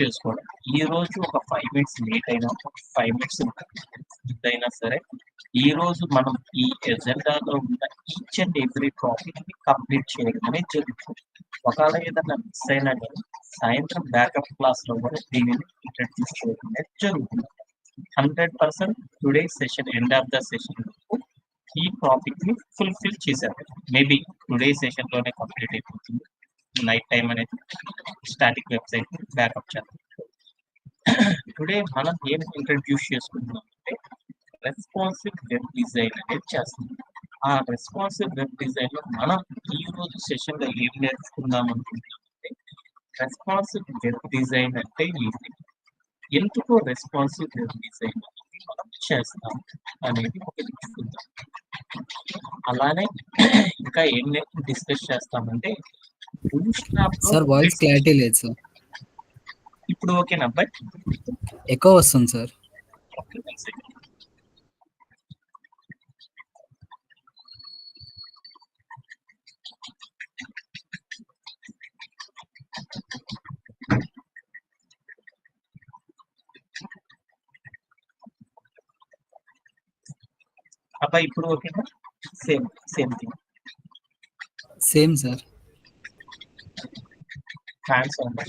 చేసుకోవడం. ఈ రోజు ఒక 5 మినిట్స్ లేట్ అయినా, 5 మినిట్స్ అయినా సరే, ఈ రోజు మనం ఈ ఎజెండాలో ఉన్న ఈచ్ అండ్ ఎవ్రీ టాపిక్ ని కంప్లీట్ చేయడం అనేది జరుగుతుంది. ఒకవేళ ఏదైనా మిస్ అయినా కానీ సాయంత్రం బ్యాకప్ క్లాస్ లో కూడా దీనిని ఇంట్రడ్యూస్ చేయడం అనేది జరుగుతుంది. 100% today session end of the session ఈ టాపిక్ ని ఫుల్ఫిల్ చేశారు. మేబీ టుడే సెషన్ లోనే కంప్లీట్ అయిపోతుంది. నైట్ టైం అనేది స్టాటిక్ వెబ్సైట్ బ్యాకప్ చేద్దాం. టుడే మనం ఏం ఇంట్రడ్యూస్ చేసుకుంటున్నాం అంటే రెస్పాన్సివ్ వెబ్ డిజైన్ అనేది చేస్తున్నాం. ఆ రెస్పాన్సివ్ వెబ్ డిజైన్ లో మనం ఈ రోజు సెషన్ లో ఏం నేర్చుకుందాం అనుకుంటున్నామంటే రెస్పాన్సివ్ వెబ్ డిజైన్ అంటే ఏంటి, ఎందుకు రెస్పాన్సివ్ వెబ్ డిజైన్ అనేది మనం చేస్తాం అనేది ఒకటి చూద్దాం. అలానే ఇంకా ఏం డిస్కస్ చేస్తామంటే సార్ వాయిస్ క్లారిటీ లేదు సార్. ఇప్పుడు ఓకేనా బట్ ఎక్కువ వస్తుంది సార్. అబ్బాయి ఇప్పుడు ఓకేనా? Same thing same sir. Thanks అండి.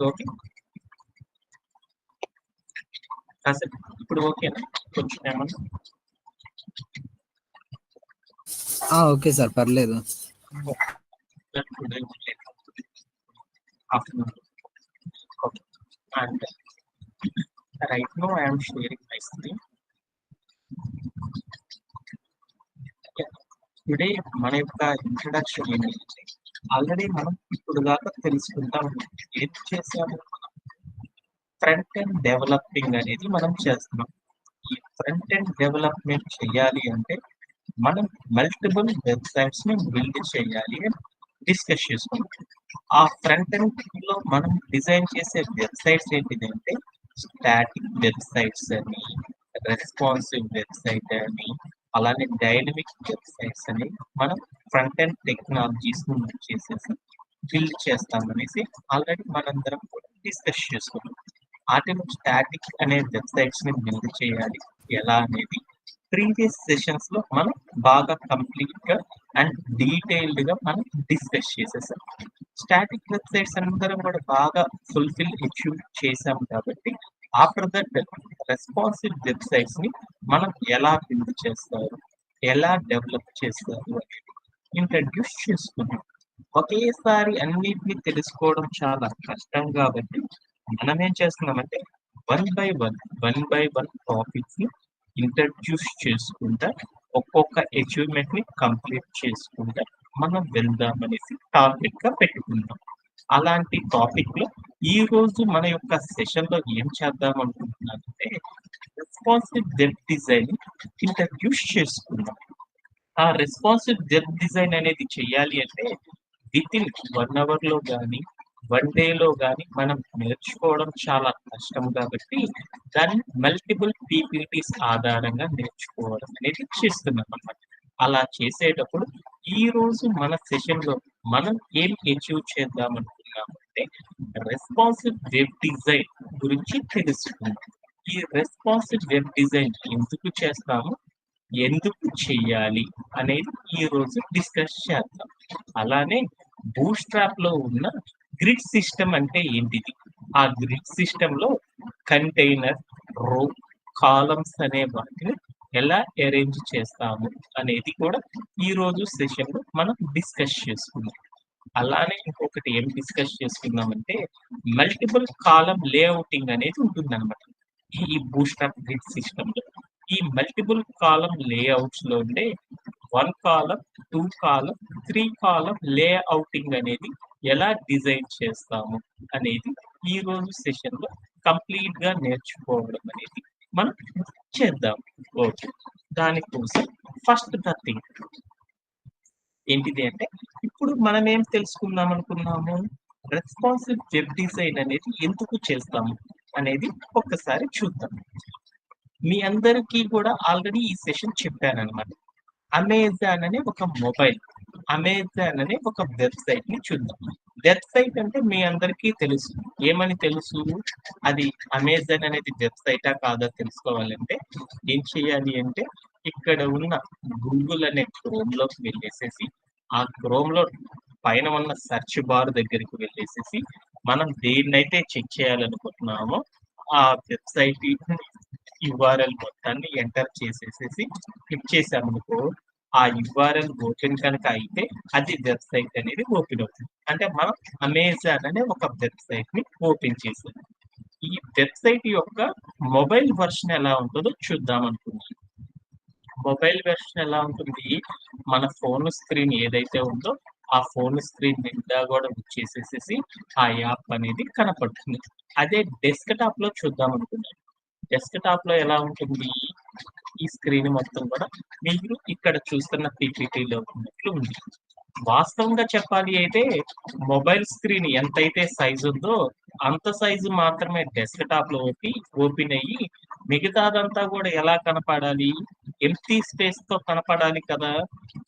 ఓకే ఇప్పుడు ఓకేనా? కొంచెం ఏమన్నా ఓకే సార్, పర్లేదు. afternoon. Okay. And right now I am sharing my screen. Today మన యొక్క ఇంట్రడక్షన్ ఏంటంటే ఆల్రెడీ మనం ఇప్పుడు దాకా తెలుసుకుంటాం ఏం చేసాము. మనం ఫ్రంట్ ఎండ్ డెవలపింగ్ అనేది మనం చేస్తున్నాం. ఈ ఫ్రంట్ ఎండ్ డెవలప్మెంట్ చేయాలి అంటే మనం మల్టిపుల్ వెబ్సైట్స్ ని బిల్డ్ చేయాలి అని డిస్కస్ చేసుకుంటాం. ఆ ఫ్రంట్ ఎండ్ లో మనం డిజైన్ చేసే వెబ్సైట్స్ ఏంటిది అంటే స్టాటిక్ వెబ్సైట్స్ అని, రెస్పాన్సివ్ వెబ్సైట్ అని, అలానే డైనమిక్ వెబ్సైట్స్ అని మనం ఫ్రంట్ ఎండ్ టెక్నాలజీస్ యూజ్ చేసేసి బిల్డ్ చేస్తామనేసి ఆల్రెడీ మనందరం కూడా డిస్కస్ చేసుకున్నాం. వాటిలో స్టాటిక్ అనే వెబ్సైట్స్ ని బిల్డ్ చేయాలి ఎలా అనేది ప్రీవియస్ సెషన్స్ లో మనం బాగా కంప్లీట్ గా అండ్ డీటెయిల్డ్ గా మనం డిస్కస్ చేసేసాం. స్టాటిక్ వెబ్సైట్స్ అందరం కూడా బాగా ఫుల్ఫిల్ అచీవ్ చేసాం కాబట్టి ఆఫ్టర్ దట్ రెస్పాన్సివ్ వెబ్సైట్స్ ని మనం ఎలా బిల్డ్ చేస్తారు, ఎలా డెవలప్ చేస్తారు అనేది ఇంట్రడ్యూస్ చేసుకున్నాం. ఒకేసారి అన్నిటిని తెలుసుకోవడం చాలా కష్టం కాబట్టి మనం ఏం చేస్తున్నామంటే వన్ బై వన్ టాపిక్స్ ని ఇంట్రడ్యూస్ చేసుకుంటా ఒక్కొక్క అచీవ్మెంట్ ని కంప్లీట్ చేసుకుంటా మనం వెళ్దామనేసి టాపిక్ గా పెట్టుకుంటాం. అలాంటి టాపిక్ లో ఈ రోజు మన యొక్క సెషన్ లో ఏం చేద్దాం అనుకుంటున్నానంటే రెస్పాన్సివ్ వెబ్ డిజైన్ ఇంట్రడ్యూస్ చేసుకుందాం. ఆ రెస్పాన్సివ్ వెబ్ డిజైన్ అనేది చేయాలి అంటే విత్ ఇన్ 1 hour లో కానీ 1 day లో కానీ మనం నేర్చుకోవడం చాలా కష్టం కాబట్టి దాన్ని మల్టిపుల్ పీపీటీస్ ఆధారంగా నేర్చుకోవడం అనేది చేస్తున్నాం అన్నమాట. అలా చేసేటప్పుడు ఈ రోజు మన సెషన్ లో మనం ఏం అచీవ్ చేద్దాం అనుకున్నామంటే రెస్పాన్సివ్ వెబ్ డిజైన్ గురించి తెలుసుకుందాం. ఈ రెస్పాన్సివ్ వెబ్ డిజైన్ ఎందుకు చేస్తాము, ఎందుకు చెయ్యాలి అనేది ఈ రోజు డిస్కస్ చేద్దాం. అలానే బూట్స్ట్రాప్ లో ఉన్న గ్రిడ్ సిస్టమ్ అంటే ఏంటిది, ఆ గ్రిడ్ సిస్టమ్ లో కంటైనర్, రో, కాలమ్స్ అనే వాటిని ఎలా అరేంజ్ చేస్తాము అనేది కూడా ఈ రోజు సెషన్‌లో మనం డిస్కస్ చేసుకుందాం. అలానే ఇంకొకటి ఏం డిస్కస్ చేసుకుందామంటే మల్టిపుల్ కాలమ్ లేఔటింగ్ అనేది ఉంటుందన్నమాట. ఈ బూస్ట్‌స్ట్రాప్ గ్రిడ్ సిస్టమ్‌లో. ఈ మల్టిపుల్ కాలమ్ లేఔట్స్‌లో ఉండే 1 కాలమ్, 2 కాలమ్, 3 కాలమ్ లేఔటింగ్ అనేది ఎలా డిజైన్ చేస్తాము అనేది ఈ రోజు సెషన్‌లో కంప్లీట్‌గా నేర్చుకోవడం అనేది మనం చేద్దాం. ఓకే. దానికోసం ఫస్ట్ ద థింగ్ ఏంటిది అంటే, ఇప్పుడు మనం ఏం తెలుసుకుందాం అనుకున్నాము? రెస్పాన్సివ్ వెబ్ డిజైన్ అనేది ఎందుకు చేస్తాము అనేది ఒక్కసారి చూద్దాం. మీ అందరికీ కూడా ఆల్రెడీ ఈ సెషన్ చెప్పాననమాట. అమెజాన్ అనే ఒక మొబైల్, అమెజాన్ అనే ఒక వెబ్‌సైట్‌ని చూద్దాం. వెబ్‌సైట్ అంటే మీ అందరికీ తెలుసు. ఏమని తెలుసు? అది అమెజాన్ అనేది వెబ్‌సైటా కాదా తెలుసుకోవాలంటే ఏం చేయాలి అంటే, ఇక్కడ ఉన్న గూగుల్ అనే క్రోమ్‌లోకి వెళ్ళేసేసి, ఆ క్రోమ్‌లో పైన ఉన్న సెర్చ్ బార్ దగ్గరికి వెళ్ళేసేసి, మనం దేన్నైతే చెక్ చేయాలనుకుంటున్నామో ఆ వెబ్‌సైట్ యూఆర్ఎల్ మొత్తాన్ని ఎంటర్ చేసేసేసి క్లిక్ చేశామనుకో, ఆ యూఆర్ఎల్ ఓపెన్ కనుక అయితే అది వెబ్‌సైట్ అనేది ఓపెన్ అవుతుంది. అంటే మనం అమెజాన్ అనే ఒక వెబ్‌సైట్‌ని ఓపెన్ చేసాం. ఈ వెబ్‌సైట్ యొక్క మొబైల్ వెర్షన్ ఎలా ఉంటదో చూద్దాం అనుకున్నాను. మొబైల్ వెర్షన్ ఎలా ఉంటుంది? మన ఫోను స్క్రీన్ ఏదైతే ఉందో, ఆ ఫోను స్క్రీన్ నిండా గూడా వచ్చేసేసేసి ఆ యాప్ అనేది కనపడుతుంది. అదే డెస్క్‌టాప్‌లో చూద్దాం అనుకున్నాను. డెస్క్‌టాప్‌లో ఎలా ఉంటుంది? ఈ స్క్రీన్ మొత్తం కూడా మీరు ఇక్కడ చూస్తున్న పీపీటీలో ఉన్నట్లు ఉంది. వాస్తవంగా చెప్పాలి అయితే మొబైల్ స్క్రీన్ ఎంతైతే సైజ్ ఉందో అంత సైజు మాత్రమే డెస్క్‌టాప్‌లో ఓపెన్ అయ్యి మిగతాదంతా కూడా ఎలా కనపడాలి? ఎంప్టీ స్పేస్‌తో కనపడాలి కదా!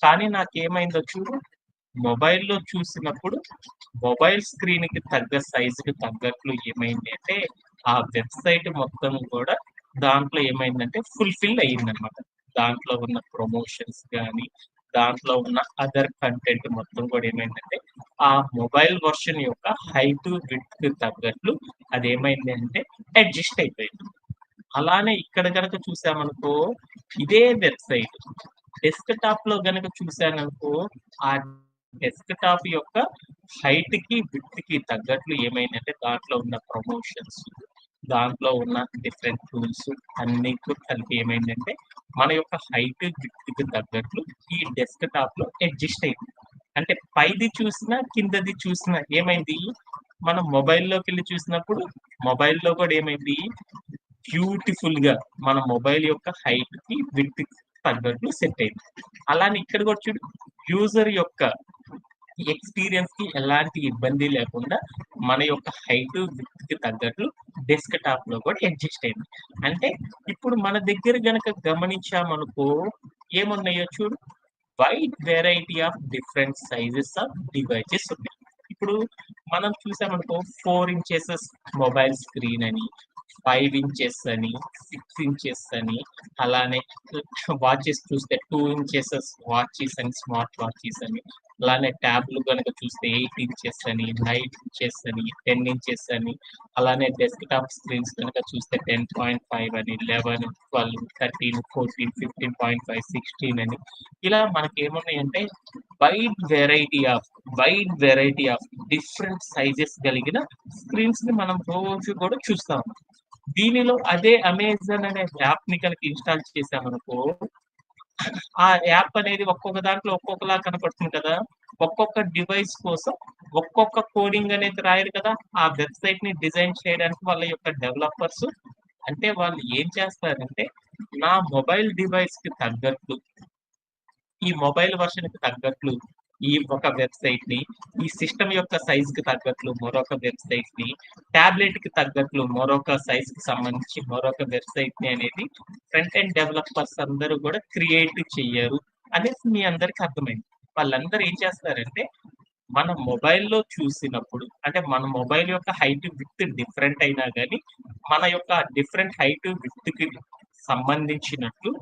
కానీ నాకేమైందో చూడు, మొబైల్‌లో చూసినప్పుడు మొబైల్ స్క్రీన్‌కి తగ్గ సైజ్‌కి తగ్గట్లు ఏమైంది అంటే, ఆ వెబ్‌సైట్ మొత్తం కూడా దాంట్లో ఏమైందంటే ఫుల్‌ఫిల్ అయిందనమాట. దాంట్లో ఉన్న ప్రమోషన్స్ గాని, దాంట్లో ఉన్న అదర్ కంటెంట్ మొత్తం కూడా ఏమైందంటే, ఆ మొబైల్ వెర్షన్ యొక్క హైట్, విడ్త్‌కి తగ్గట్లు అదేమైంది అంటే అడ్జస్ట్ అయిపోయింది. అలానే ఇక్కడ గనక చూసామనుకో, ఇదే వెబ్‌సైట్ డెస్క్‌టాప్‌లో గనక చూసాననుకో, ఆ డెస్క్‌టాప్ యొక్క హైట్‌కి, విడ్త్‌కి తగ్గట్లు ఏమైందంటే దాంట్లో ఉన్న ప్రమోషన్స్, దాంట్లో ఉన్న డిఫరెంట్ టూల్స్ అన్నీ కలిపి ఏమైందంటే, మన యొక్క హైట్, విడ్త్‌కి తగ్గట్లు ఈ డెస్క్‌టాప్‌లో అడ్జస్ట్ అయింది. అంటే పైది చూసినా, కిందది చూసినా ఏమైంది? మనం మొబైల్‌లోకెళ్ళి చూసినప్పుడు మొబైల్‌లో కూడా ఏమైంది? బ్యూటిఫుల్‌గా మన మొబైల్ యొక్క హైట్‌కి, విడ్త్‌కి తగ్గట్లు సెట్ అయింది. అలానే ఇక్కడ కూడా చూడు యూజర్ యొక్క ఎక్స్‌పీరియన్స్‌కి ఎలాంటి ఇబ్బంది లేకుండా మన యొక్క హైట్, విడ్త్‌కి తగ్గట్లు డెస్క్‌టాప్‌లో కూడా అడ్జస్ట్ అయింది. అంటే ఇప్పుడు మన దగ్గర గనక గమనించామనుకో ఏమున్నాయో చూడు wide variety of different sizes of devices ఉన్నాయి. ఇప్పుడు మనం చూసామనుకో 4 ఇంచెస్ మొబైల్ స్క్రీన్ అని, 5 ఇంచెస్ అని, 6 ఇంచెస్ అని, అలానే వాచెస్ చూస్తే 2 ఇంచెస్ వాచెస్ అని, స్మార్ట్ వాచెస్ అని, అలానే ట్యాబ్‌లు గనక చూస్తే 8 ఇంచెస్ అని, 9 ఇంచెస్ అని, 10 ఇంచెస్ అని, అలానే డెస్క్‌టాప్ స్క్రీన్స్ గనక చూస్తే 10.5 అని, 11, 12, 13, 14, 15.5, 16 అని ఇలా మనకేమున్నాయంటే wide variety of different sizes కలిగిన స్క్రీన్స్‌ని మనం రోజు కూడా చూస్తాం. దీనిలో అదే అమెజాన్ అనే యాప్‌ని కనుక ఇన్‌స్టాల్ చేశామనుకో, ఆ యాప్ అనేది ఒక్కొక్క దాంట్లో ఒక్కొక్కలా కనపడుతుంది కదా! ఒక్కొక్క డివైస్ కోసం ఒక్కొక్క కోడింగ్ అనేది రాయరు కదా! ఆ వెబ్‌సైట్‌ని డిజైన్ చేయడానికి వాళ్ళ యొక్క డెవలపర్స్ అంటే వాళ్ళు ఏం చేస్తారంటే, నా మొబైల్ డివైస్‌కి తగ్గట్లు ఈ మొబైల్ వెర్షన్‌కి తగ్గట్లు ఈ ఒక వెబ్‌సైట్‌ని, ఈ సిస్టమ్ యొక్క సైజ్‌కి తగ్గట్లు మరొక వెబ్‌సైట్‌ని, టాబ్లెట్‌కి తగ్గట్లు మరొక సైజ్‌కి సంబంధించి మరొక వెబ్‌సైట్‌ని అనేది ఫ్రంట్ ఎండ్ డెవలపర్స్ అందరూ కూడా క్రియేట్ చెయ్యరు అనేసి మీ అందరికి అర్థమైంది. వాళ్ళందరూ ఏం చేస్తారంటే, మన మొబైల్‌లో చూసినప్పుడు అంటే మన మొబైల్ యొక్క హైట్, విడ్త్ డిఫరెంట్ అయినా గాని, మన యొక్క డిఫరెంట్ హైట్, విడ్త్‌కి సంబంధించినట్లు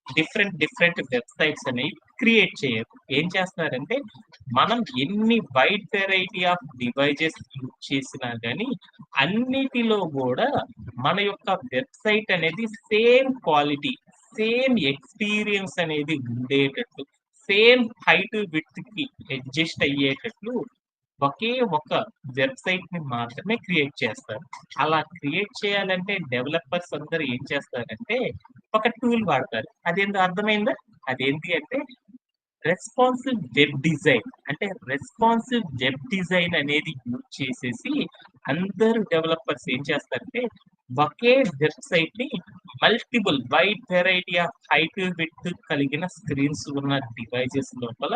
డిఫరెంట్ వెబ్‌సైట్స్ అనేవి క్రియేట్ చేయరు. ఏం చేస్తున్నారంటే, మనం ఎన్ని wide variety of devices use చేసినా గాని, అన్నిటిలో గూడా మన యొక్క వెబ్‌సైట్ అనేది సేమ్ క్వాలిటీ, సేమ్ ఎక్స్పీరియన్స్ అనేది ఉండేటట్లు, సేమ్ హైట్ విడ్త్ కి అడ్జస్ట్ అయ్యేటట్లు ఒకే ఒక వెబ్సైట్ ని మాత్రమే క్రియేట్ చేస్తారు. అలా క్రియేట్ చేయాలంటే డెవలపర్స్ అందరూ ఏం చేస్తారంటే ఒక టూల్ వాడతారు. అదేందో అర్థమైందా? అదేంటి అంటే రెస్పాన్సివ్ వెబ్ డిజైన్. అంటే రెస్పాన్సివ్ వెబ్ డిజైన్ అనేది యూజ్ చేసేసి అందరూ డెవలపర్స్ ఏం చేస్తారంటే ఒకే వెబ్‌సైట్ ని multiple wide variety of height, width కలిగిన స్క్రీన్స్ ఉన్న డివైసెస్ లోపల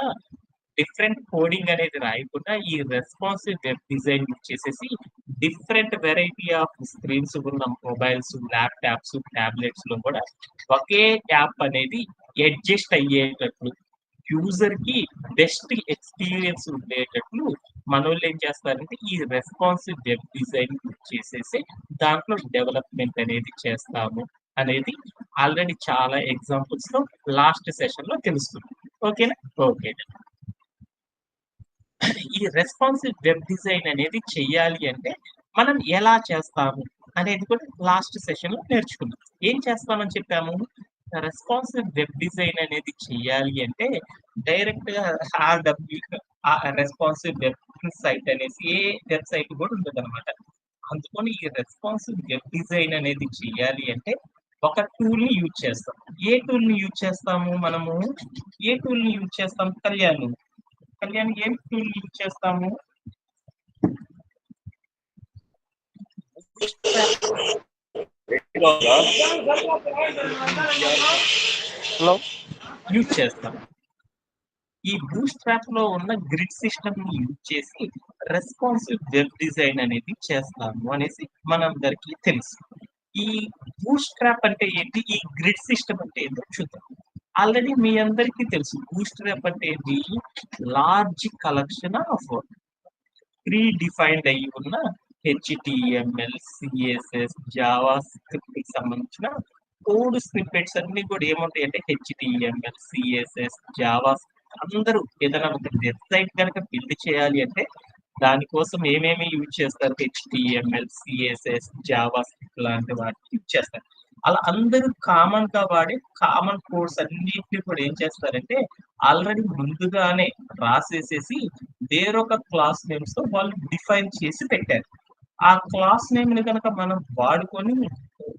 డిఫరెంట్ కోడింగ్ అనేది రాయకుండా ఈ రెస్పాన్సివ్ వెబ్ డిజైన్ యూజ్ చేసేసి డిఫరెంట్ వెరైటీ ఆఫ్ స్క్రీన్స్ ఉన్న మొబైల్స్, ల్యాప్‌టాప్స్, టాబ్లెట్స్ లో కూడా ఒకే యాప్ అనేది అడ్జస్ట్ అయ్యేటట్లు యూజర్ కి బెస్ట్ ఎక్స్పీరియన్స్ ఉండేటట్లు మనోళ్ళు ఏం చేస్తారంటే ఈ రెస్పాన్సివ్ వెబ్ డిజైన్ చేసేసి దాంట్లో డెవలప్మెంట్ అనేది చేస్తాము అనేది ఆల్రెడీ చాలా ఎగ్జాంపుల్స్ తో లాస్ట్ సెషన్ లో తెలుసుకున్నాం. ఓకేనా? ఓకే. ఈ రెస్పాన్సివ్ వెబ్ డిజైన్ అనేది చెయ్యాలి అంటే మనం ఎలా చేస్తాము అనేది కూడా లాస్ట్ సెషన్ లో నేర్చుకున్నాం. ఏం చేస్తామని చెప్పాము? రెస్పాన్సివ్ వెబ్ డిజైన్ అనేది చెయ్యాలి అంటే డైరెక్ట్ గా రెస్పాన్సివ్ వెబ్ సైట్ అనేసి ఏ వెబ్సైట్ కూడా ఉండదన్నమాట. అందుకని ఈ రెస్పాన్సివ్ వెబ్ డిజైన్ అనేది చెయ్యాలి అంటే ఒక టూల్ ని యూజ్ చేస్తాం. ఏ టూల్ ని యూజ్ చేస్తాము మనము? ఏ టూల్ ని యూజ్ చేస్తాం? కళ్యాణ్ ఏం టూల్ యూజ్ చేస్తాము? హలో యూజ్ చేస్తాం. ఈ బూట్‌స్ట్రాప్ లో ఉన్న గ్రిడ్ సిస్టమ్ ని యూజ్ చేసి రెస్పాన్సివ్ వెబ్ డిజైన్ అనేది చేస్తాము అనేసి మనందరికీ తెలుసు. ఈ బూట్‌స్ట్రాప్ అంటే ఏంటి? ఈ గ్రిడ్ సిస్టమ్ అంటే ఏంటో చూద్దాం. ఆల్రెడీ మీ అందరికీ తెలుసు బూట్‌స్ట్రాప్ అంటే ఏంటి? Large collection of pre defined అయ్యి ఉన్న హెచ్టిఎంఎల్, సిఎస్ఎస్, జావా స్క్రిప్ట్ కి సంబంధించిన కోడ్ స్నిప్పెట్స్ అన్ని కూడా ఏముంటాయి అంటే హెచ్టిఎంఎల్, సిఎస్ఎస్, జావా అందరూ ఏదైనా ఒక వెబ్సైట్ కనుక బిల్డ్ చేయాలి అంటే దానికోసం ఏమేమి యూజ్ చేస్తారు? హెచ్టిఎంఎల్, సిఎస్ఎస్, జావా స్క్రిప్ట్ లాంటి వాటిని యూజ్ చేస్తారు. అలా అందరూ కామన్ గా వాడే కామన్ కోడ్స్ అన్నిటిని కూడా ఏం చేస్తారంటే ఆల్రెడీ ముందుగానే రాసేసేసి వేరొక క్లాస్ నేమ్స్ తో వాళ్ళు డిఫైన్ చేసి పెట్టారు. ఆ క్లాస్ నేమ్ ని కనుక మనం వాడుకొని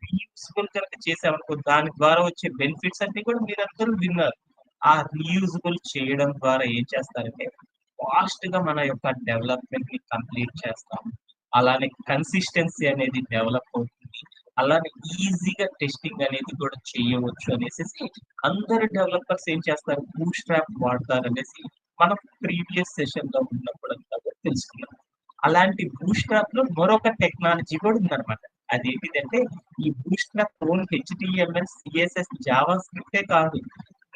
రీయూజబుల్ కనుక చేసామనుకో దాని ద్వారా వచ్చే బెనిఫిట్స్ అన్ని కూడా మీరందరూ విన్నారు. ఆ రీయూజబుల్ చేయడం ద్వారా ఏం చేస్తారంటే ఫాస్ట్ గా మన యొక్క డెవలప్మెంట్ ని కంప్లీట్ చేస్తాం. అలానే కన్సిస్టెన్సీ అనేది డెవలప్ అవుతుంది. అలానే ఈజీగా టెస్టింగ్ అనేది కూడా చేయవచ్చు అనేసి అందరు డెవలపర్స్ ఏం చేస్తారు? బూట్‌స్ట్రాప్ వాడతారు అనేసి మనం ప్రీవియస్ సెషన్ లో ఉన్నప్పుడంతా కూడా తెలుసుకున్నాం. అలాంటి బూట్‌స్ట్రాప్ లో మరొక టెక్నాలజీ కూడా ఉందన్నమాట. అదేంటిదంటే ఈ bootstrap own HTML, CSS, Java స్క్రిప్టే కాదు.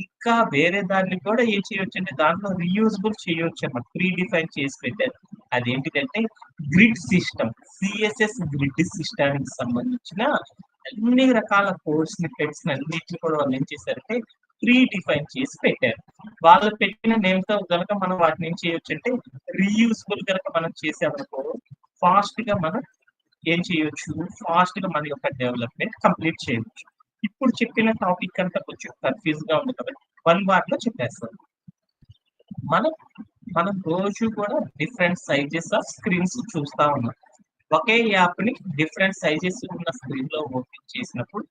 ఇంకా వేరే దాన్ని కూడా ఏం చేయొచ్చంటే దాంట్లో రీయూజబుల్ చేయొచ్చన్నమాట. ప్రీ డిఫైన్ చేసి పెట్టారు. అదేంటిదంటే గ్రిడ్ సిస్టమ్. సిఎస్ఎస్ గ్రిడ్ సిస్టానికి సంబంధించిన అన్ని రకాల కోడ్ స్నిప్పెట్స్ అన్నిటిని కూడా వాళ్ళు ఏం చేశారంటే ప్రీ డిఫైన్ చేసి పెట్టారు. వాళ్ళు పెట్టిన నేమ్ తో గనక మనం వాటిని ఏం చేయొచ్చంటే రీయూజబుల్ గనక మనం చేసామనుకో ఫాస్ట్ గా మనం ఏం చేయొచ్చు? ఫాస్ట్ గా మన యొక్క డెవలప్మెంట్ కంప్లీట్ చేయొచ్చు. ఇప్పుడు చెప్పిన టాపిక్ అంతా కొంచెం కన్ఫ్యూజ్ గా ఉంది కాబట్టి వన్ వార్ లో చెప్పేస్తాను. మనం మనం రోజు కూడా డిఫరెంట్ సైజెస్ ఆఫ్ స్క్రీన్స్ చూస్తా ఉన్నాం. ఒకే యాప్ ని డిఫరెంట్ సైజెస్ ఉన్న స్క్రీన్ లో ఓపెన్ చేసినప్పుడు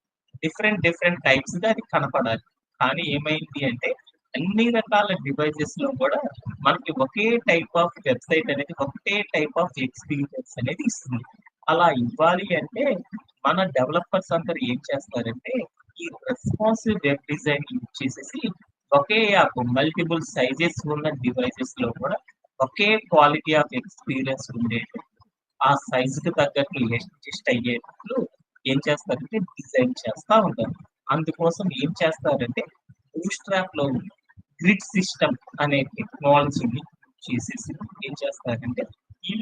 డిఫరెంట్ టైప్స్ గా అది కనపడాలి. కానీ ఏమైంది అంటే అన్ని రకాల డివైజెస్ లో కూడా మనకి ఒకే టైప్ ఆఫ్ వెబ్సైట్ అనేది ఒకటే టైప్ ఆఫ్ ఎక్స్పీరియన్స్ అనేది ఇస్తుంది. అలా ఇవ్వాలి అంటే మన డెవలపర్స్ అందరూ ఏం చేస్తారంటే ఈ రెస్పాన్సివ్ వెబ్ డిజైన్ యూజ్ చేసేసి ఒకే యాప్ మల్టిపుల్ సైజెస్ ఉన్న డివైజెస్ లో కూడా ఒకే క్వాలిటీ ఆఫ్ ఎక్స్పీరియన్స్ ఉండేది ఆ సైజ్ కి తగ్గట్టు అడ్జస్ట్ అయ్యేటట్లు ఏం చేస్తారంటే డిజైన్ చేస్తా ఉంటారు. అందుకోసం ఏం చేస్తారంటే బూట్‌స్ట్రాప్ లో గ్రిడ్ సిస్టమ్ అనే టెక్నాలజీని చేసేసి ఏం చేస్తారంటే ఈ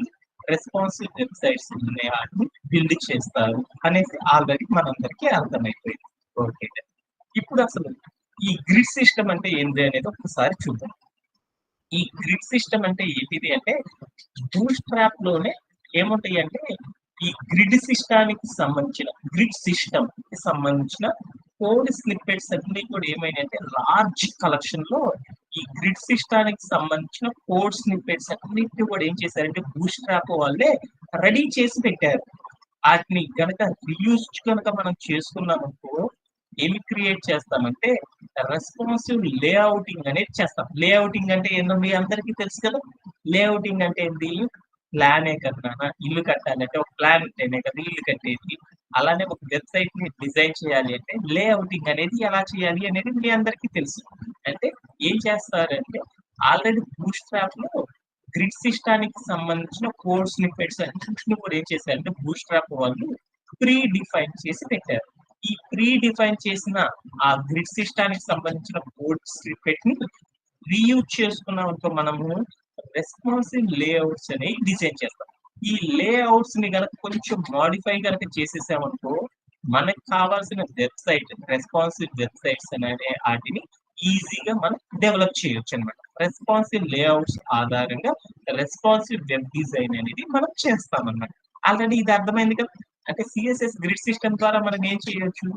రెస్పాన్సివ్ వెబ్సైట్స్ ఉన్నాయి వాటిని బిల్డ్ చేస్తారు అనేసి ఆల్రెడీ మనందరికీ అర్థమైపోయింది. ఓకే. ఇప్పుడు అసలు ఈ గ్రిడ్ సిస్టమ్ అంటే ఏంటి అనేది ఒకసారి చూద్దాం. ఈ గ్రిడ్ సిస్టమ్ అంటే ఏంటిది అంటే బూట్‌స్ట్రాప్ లోనే ఏముంటాయి అంటే ఈ గ్రిడ్ సిస్టానికి సంబంధించిన గ్రిడ్ సిస్టమ్ కి సంబంధించిన కోడ్ స్నిప్పెట్స్ అన్ని కూడా ఏమైనాయంటే లార్జ్ కలెక్షన్ లో ఈ గ్రిడ్ సిస్టానికి సంబంధించిన కోడ్ స్నిప్పెట్స్ అన్నిటిని కూడా ఏం చేశారంటే బూస్ట్రాప్ వాళ్ళే రెడీ చేసి పెట్టారు. వాటిని గనక రీయూజ్ కనుక మనం చేసుకున్నామనుకో ఏమి క్రియేట్ చేస్తామంటే రెస్పాన్సివ్ లేఅవుటింగ్ అనేది చేస్తాం. లేఅవుటింగ్ అంటే ఏంటో మీ అందరికీ తెలుసు కదా. లేఅవుటింగ్ అంటే ఏంటి? ప్లానే కదా, ఇల్లు కట్టాలంటే ఒక ప్లాన్ ఉంటేనే కదా ఇల్లు కట్టేది. అలానే ఒక వెబ్సైట్ ని డిజైన్ చేయాలి అంటే లేఅవుటింగ్ అనేది ఎలా చేయాలి అనేది మీ అందరికీ తెలుసు. అంటే ఏం చేస్తారంటే ఆల్రెడీ బూస్ట్రాప్ లో గ్రిడ్ సిస్టానికి సంబంధించిన కోడ్ స్నిప్పెట్స్ అన్నింటిని కూడా ఏం చేశారంటే బూస్ట్రాప్ వాళ్ళు ప్రీ డిఫైన్ చేసి పెట్టారు. ఈ ప్రీ డిఫైన్ చేసిన ఆ గ్రిడ్ సిస్టానికి సంబంధించిన కోడ్ స్నిప్పెట్ ని రీయూజ్ చేసుకున్నాం అనుకో మనము రెస్పాన్సివ్ లేఅవుట్స్ అనేవి డిజైన్ చేస్తాం. ఈ లేఅవుట్స్ ని గనక కొంచెం మాడిఫై గనక చేసేసామనుకో మనకు కావాల్సిన వెబ్సైట్ రెస్పాన్సివ్ వెబ్సైట్స్ అనేది వాటిని ఈజీగా మనం డెవలప్ చేయొచ్చు అనమాట. రెస్పాన్సివ్ లేఅవుట్స్ ఆధారంగా రెస్పాన్సివ్ వెబ్ డిజైన్ అనేది మనం చేస్తాం అన్నమాట. ఆల్రెడీ ఇది అర్థమైంది కదా. అంటే సిఎస్ఎస్ గ్రిడ్ సిస్టమ్ ద్వారా మనం ఏం చేయొచ్చు?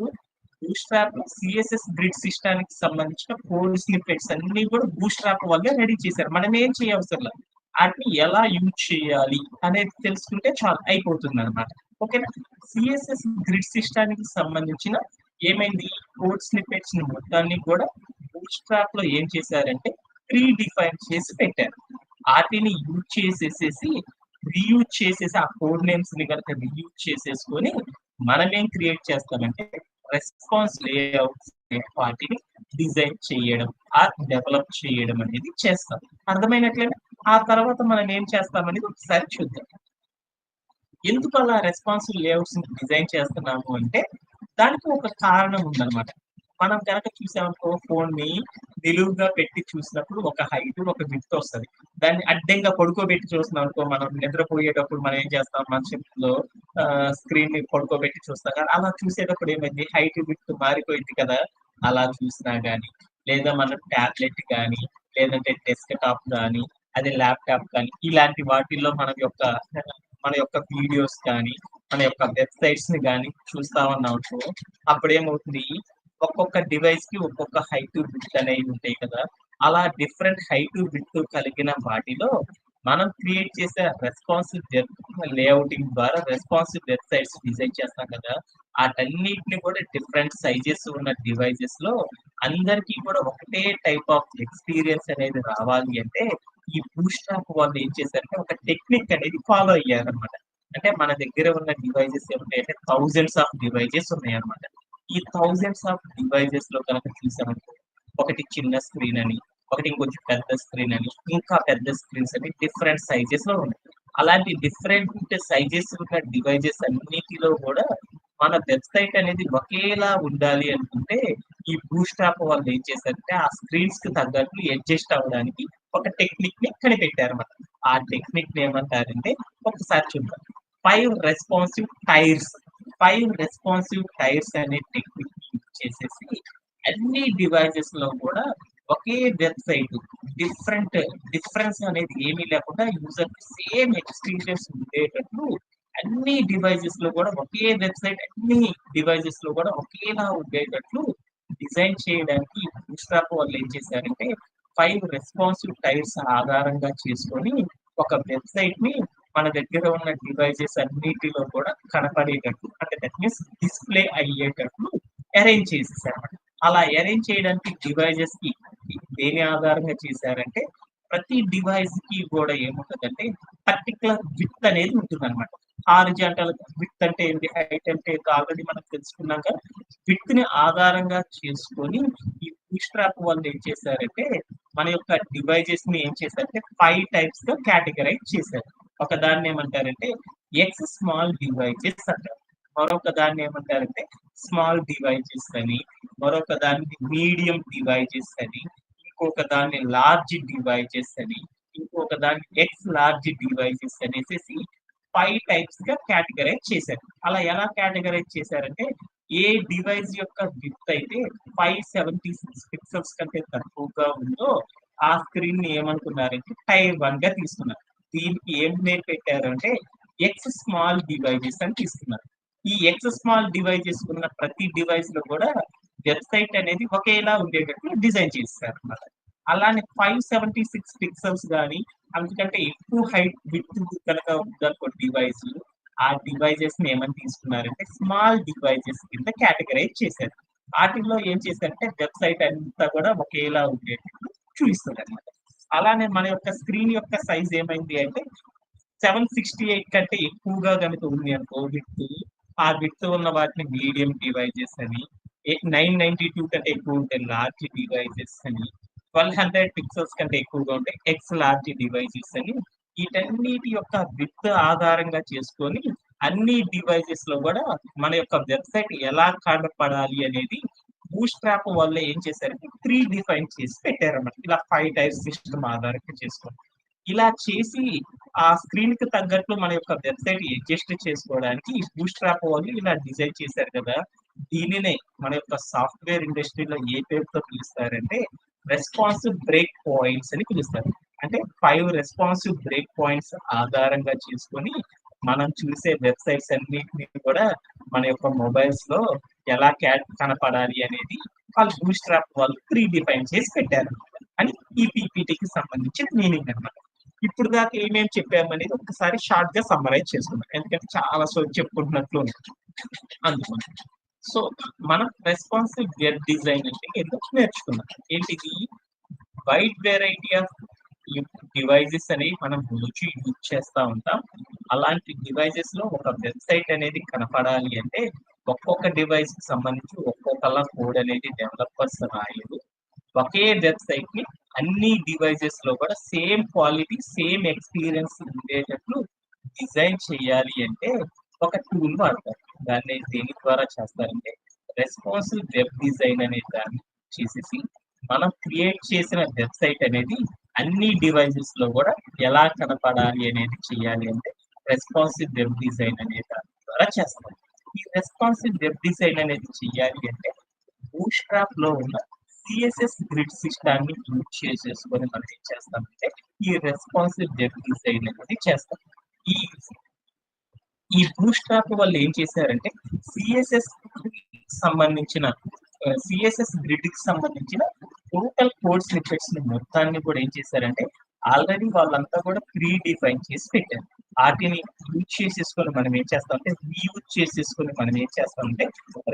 బూస్ట్రాప్ సిఎస్ఎస్ గ్రిడ్ సిస్టానికి సంబంధించిన కోడ్ స్నిప్పెట్స్ అన్ని కూడా బూస్ట్రాప్ వల్లే రెడీ చేశారు. మనం ఏం చేయవసరం లేదు. వాటిని ఎలా యూజ్ చేయాలి అనేది తెలుసుకుంటే చాలు అయిపోతుంది అనమాట. ఓకేనా. సిఎస్ఎస్ గ్రిడ్ సిస్టానికి సంబంధించిన ఏమైంది కోడ్ స్నిప్పెట్స్ ని మొత్తాన్ని కూడా బూస్ట్రాప్ లో ఏం చేశారంటే ప్రీ డిఫైన్ చేసి పెట్టారు. వాటిని యూజ్ చేసేసేసి రీయూజ్ చేసేసి ఆ కోడ్ నేమ్స్ ని కనుక రీయూజ్ చేసేసుకొని మనం ఏం క్రియేట్ చేస్తామంటే రెస్పాన్స్ లేఅవుట్స్ వాటిని డిజైన్ చేయడం ఆ డెవలప్ చేయడం అనేది చేస్తాం. అర్థమైనట్లయినా ఆ తర్వాత మనం ఏం చేస్తామనేది ఒకసారి చూద్దాం. ఎందుకు అలా రెస్పాన్సివ్ లేఅవుట్స్ డిజైన్ చేస్తున్నాము అంటే దానికి ఒక కారణం ఉందన్నమాట. మనం కనుక చూసామనుకో ఫోన్ ని నిలువుగా పెట్టి చూసినప్పుడు ఒక హైట్ ఒక విడ్త్ వస్తుంది. దాన్ని అడ్డంగా పడుకోబెట్టి చూస్తున్నాం అనుకో మనం నిద్రపోయేటప్పుడు మనం ఏం చేస్తాం మనసులో స్క్రీన్ ని పడుకోబెట్టి చూస్తాం కదా. అలా చూసేటప్పుడు ఏమైంది హైట్ విడ్త్ మారిపోయింది కదా. అలా చూసినా గానీ లేదా మన టాబ్లెట్ కానీ లేదంటే డెస్క్ టాప్ కానీ అదే ల్యాప్టాప్ కానీ ఇలాంటి వాటిల్లో మన యొక్క వీడియోస్ కానీ మన యొక్క వెబ్సైట్స్ ని కానీ చూస్తామన్నప్పుడు అప్పుడు ఏమవుతుంది ఒక్కొక్క డివైస్ కి ఒక్కొక్క హైట్ విడ్త్ అనేవి ఉంటాయి కదా. అలా డిఫరెంట్ హైట్ విడ్త్ కలిగిన వాటిలో మనం క్రియేట్ చేసే రెస్పాన్సివ్ వెబ్ లేఅవుటింగ్ ద్వారా రెస్పాన్సివ్ వెబ్సైట్స్ డిజైన్ చేస్తాం కదా. వాటన్నిటిని కూడా డిఫరెంట్ సైజెస్ ఉన్న డివైజెస్ లో అందరికీ కూడా ఒకటే టైప్ ఆఫ్ ఎక్స్పీరియన్స్ అనేది రావాలి అంటే ఈ బూస్ట్రాప్ వాళ్ళు ఏం చేశారంటే ఒక టెక్నిక్ అనేది ఫాలో అయ్యారనమాట. అంటే మన దగ్గర ఉన్న డివైజెస్ ఏమిటంటే థౌజండ్స్ ఆఫ్ డివైజెస్ ఉన్నాయన్నమాట. ఈ థౌజండ్స్ ఆఫ్ డివైజెస్ లో కనుక చూసామనుకో ఒకటి చిన్న స్క్రీన్ అని ఒకటి ఇంకొంచెం పెద్ద స్క్రీన్ అని ఇంకా పెద్ద స్క్రీన్స్ అని డిఫరెంట్ సైజెస్ లో ఉన్నాయి. అలాంటి డిఫరెంట్ సైజెస్ ఉన్న డివైజెస్ అన్నిటిలో కూడా మన వెబ్సైట్ అనేది ఒకేలా ఉండాలి అనుకుంటే ఈ బూస్ట్రాప్ వాళ్ళు ఏం చేశారంటే ఆ స్క్రీన్స్ కి తగ్గట్టు అడ్జస్ట్ అవ్వడానికి ఒక టెక్నిక్ ని కనిపెట్టారు అన్నమాట. ఆ టెక్నిక్ ని ఏమంటారంటే ఒకసారి చూద్దాం. 5 రెస్పాన్సివ్ టైర్స్ అనే టెక్నిక్ యూజ్ చేసేసి అన్ని డివైజెస్ లో కూడా ఒకే వెబ్సైట్ డిఫరెన్స్ అనేది ఏమీ లేకుండా యూజర్ కి సేమ్ ఎక్స్పీరియన్స్ ఉండేటట్లు అన్ని డివైజెస్ లో కూడా ఒకే వెబ్సైట్ అన్ని డివైజెస్ లో కూడా ఒకేలా ఉండేటట్లు డిజైన్ చేయడానికి బూస్ట్రాప్ వాళ్ళు ఏం చేశారంటే 5 రెస్పాన్సివ్ టైర్స్ ఆధారంగా చేసుకొని ఒక వెబ్సైట్ ని మన దగ్గర ఉన్న డివైజెస్ అన్నిటిలో కూడా కనపడేటట్లు అంటే దట్ మీన్స్ డిస్ప్లే అయ్యేటట్లు అరేంజ్ చేసేసారు. అలా అరేంజ్ చేయడానికి డివైజెస్ కి దేని ఆధారంగా చేశారంటే ప్రతి డివైస్ కి కూడా ఏముంటుందంటే పర్టికులర్ విడ్త్ అనేది ఉంటుంది అనమాట. హారిజాంటల్ విడ్త్ అంటే ఏంటి హైట్ అంటే ఏంటి ఆల్రెడీ మనం తెలుసుకున్నాక విడ్త్ ని ఆధారంగా చేసుకొని ఈ బూస్ట్రాప్ వాళ్ళు ఏం చేశారంటే మన యొక్క డివైజెస్ ని ఏం చేశారంటే 5 టైప్స్ గా కేటగరైజ్ చేశారు. ఒక దాన్ని ఏమంటారంటే ఎక్స్ స్మాల్ డివైజెస్ అంటారు. మరొక దాన్ని ఏమంటారంటే స్మాల్ డివైజెస్ అని, మరొక దాన్ని మీడియం డివైజెస్ అని, ఇంకొక దాన్ని లార్జ్ డివైజెస్ అని, ఇంకొక దాన్ని ఎక్స్ లార్జ్ డివైజెస్ అనేసి 5 టైప్స్ గా కేటగరైజ్ చేశారు. అలా ఎలా కేటగరైజ్ చేశారంటే ఏ డివైస్ యొక్క విడ్త్ అయితే 576 పిక్సెల్స్ కంటే తక్కువగా ఉందో ఆ స్క్రీన్ ని ఏమనుకున్నారంటే టైర్ 1 గా తీసుకున్నారు. దీనికి ఏం నేమ్ పెట్టారంటే ఎక్స్ స్మాల్ డివైజెస్ అని తీసుకున్నారు. ఈ ఎక్స్ స్మాల్ డివైజెస్ ఉన్న ప్రతి డివైస్ లో కూడా వెబ్సైట్ అనేది ఒకేలా ఉండేటట్లు డిజైన్ చేస్తారు అన్నమాట. అలానే 576 పిక్సెల్స్ గాని, అంతకంటే ఎక్కువ హైట్ విడ్త్ కనుక ఉందనుకో డివైస్, ఆ డివైజెస్ ని ఏమని తీసుకున్నారంటే స్మాల్ డివైజెస్ కింద కేటగరైజ్ చేశారు. వాటిల్లో ఏం చేశారంటే వెబ్సైట్ అంతా కూడా ఒకేలా ఉండేటట్లు చూపిస్తుంది అనమాట. అలానే మన యొక్క స్క్రీన్ యొక్క సైజ్ ఏమైంది అంటే 768 కంటే ఎక్కువగా గనుక ఉంది అనుకో విడ్త్, ఆ విడ్త్ ఉన్న వాటిని మీడియం డివైజెస్ అని, 992 కంటే ఎక్కువ ఉంటే లార్జ్ డివైజెస్ అని, 1200 పిక్సెల్స్ కంటే ఎక్కువగా ఉంటే ఎక్స్ లార్జ్ డివైజెస్ అని, వీటన్నిటి యొక్క విడ్త్ ఆధారంగా చేసుకొని అన్ని డివైజెస్ లో కూడా మన యొక్క వెబ్సైట్ ఎలా కనపడాలి అనేది బూట్‌స్ట్రాప్ వాళ్ళు ఏం చేశారంటే ప్రీ డిఫైన్ చేసి పెట్టారన్నమాట. ఇలా 5 టైప్స్ సిస్టమ్ ఆధారంగా చేసుకొని. ఇలా చేసి ఆ స్క్రీన్ కి తగ్గట్లు మన యొక్క వెబ్సైట్ అడ్జస్ట్ చేసుకోవడానికి బూట్‌స్ట్రాప్ వాళ్ళు ఇలా డిజైన్ చేశారు కదా! దీనినే మన యొక్క సాఫ్ట్‌వేర్ ఇండస్ట్రీలో ఏ పేరుతో పిలుస్తారంటే రెస్పాన్సివ్ బ్రేక్ పాయింట్స్ అని పిలుస్తారు. అంటే 5 రెస్పాన్సివ్ బ్రేక్ పాయింట్స్ ఆధారంగా చేసుకొని మనం చూసే వెబ్సైట్స్ అన్నిటిని కూడా మన యొక్క మొబైల్స్ లో ఎలా కనపడాలి అనేది వాళ్ళు బూట్‌స్ట్రాప్ వాళ్ళు ప్రీ డిఫైన్ చేసి పెట్టారు అని ఈ పీపీటీకి సంబంధించిన మీనింగ్ అన్నమాట. ఇప్పుడు దాకా ఏమేమి చెప్పామనేది ఒక్కసారి షార్ట్ గా సమ్మరైజ్ చేసుకుందాం. ఎందుకంటే చాలా చెప్పుకుంటున్నట్లు ఉంది. అందుకని సో మనం రెస్పాన్సివ్ వెబ్ డిజైన్ అంటే ఏదో నేర్చుకున్నాం. ఏంటిది? వైడ్ వెరైటీ ఆఫ్ డివైజెస్ అనేవి మనం రోజు యూజ్ చేస్తూ ఉంటాం. అలాంటి డివైజెస్ లో ఒక వెబ్సైట్ అనేది కనపడాలి అంటే ఒక్కొక్క డివైస్ కి సంబంధించి ఒక్కొక్కలా కోడ్ అనేది డెవలపర్స్ రాయరు. ఒకే వెబ్సైట్ ని అన్ని డివైజెస్ లో కూడా సేమ్ క్వాలిటీ సేమ్ ఎక్స్పీరియన్స్ ఉండేటట్లు డిజైన్ చేయాలి అంటే ఒక టూల్ వాడతారు. దాన్ని దేని ద్వారా చేస్తారంటే రెస్పాన్సివ్ వెబ్ డిజైన్ అనే దాన్ని చేసేసి మనం క్రియేట్ చేసిన వెబ్సైట్ అనేది అన్ని డివైజెస్ లో కూడా ఎలా కనపడాలి అనేది చేయాలి అంటే రెస్పాన్సివ్ వెబ్ డిజైన్ అనే దాని ద్వారా చేస్తాం. ఈ రెస్పాన్సివ్ వెబ్ డిజైన్ అనేది చేయాలి అంటే బూట్‌స్ట్రాప్ లో ఉన్న సిఎస్ఎస్ గ్రిడ్ సిస్టాన్ని యూజ్ చేసేసుకొని మనం ఏం చేస్తామంటే ఈ రెస్పాన్సివ్ వెబ్ డిజైన్ అనేది చేస్తాం. ఈ ఈ బూట్‌స్ట్రాప్ వాళ్ళు ఏం చేశారంటే సిఎస్ఎస్ సంబంధించిన సిఎస్ఎస్ గ్రిడ్ కి సంబంధించిన టోటల్ కోడ్ స్నిప్పెట్స్ ని మొత్తాన్ని కూడా ఏం చేశారంటే ఆల్రెడీ వాళ్ళంతా కూడా ప్రీ డిఫైన్ చేసి పెట్టారు. వాటిని యూజ్ చేసేసుకొని మనం ఏం చేస్తామంటే రీయూజ్ చేసేసుకొని మనం ఏం చేస్తామంటే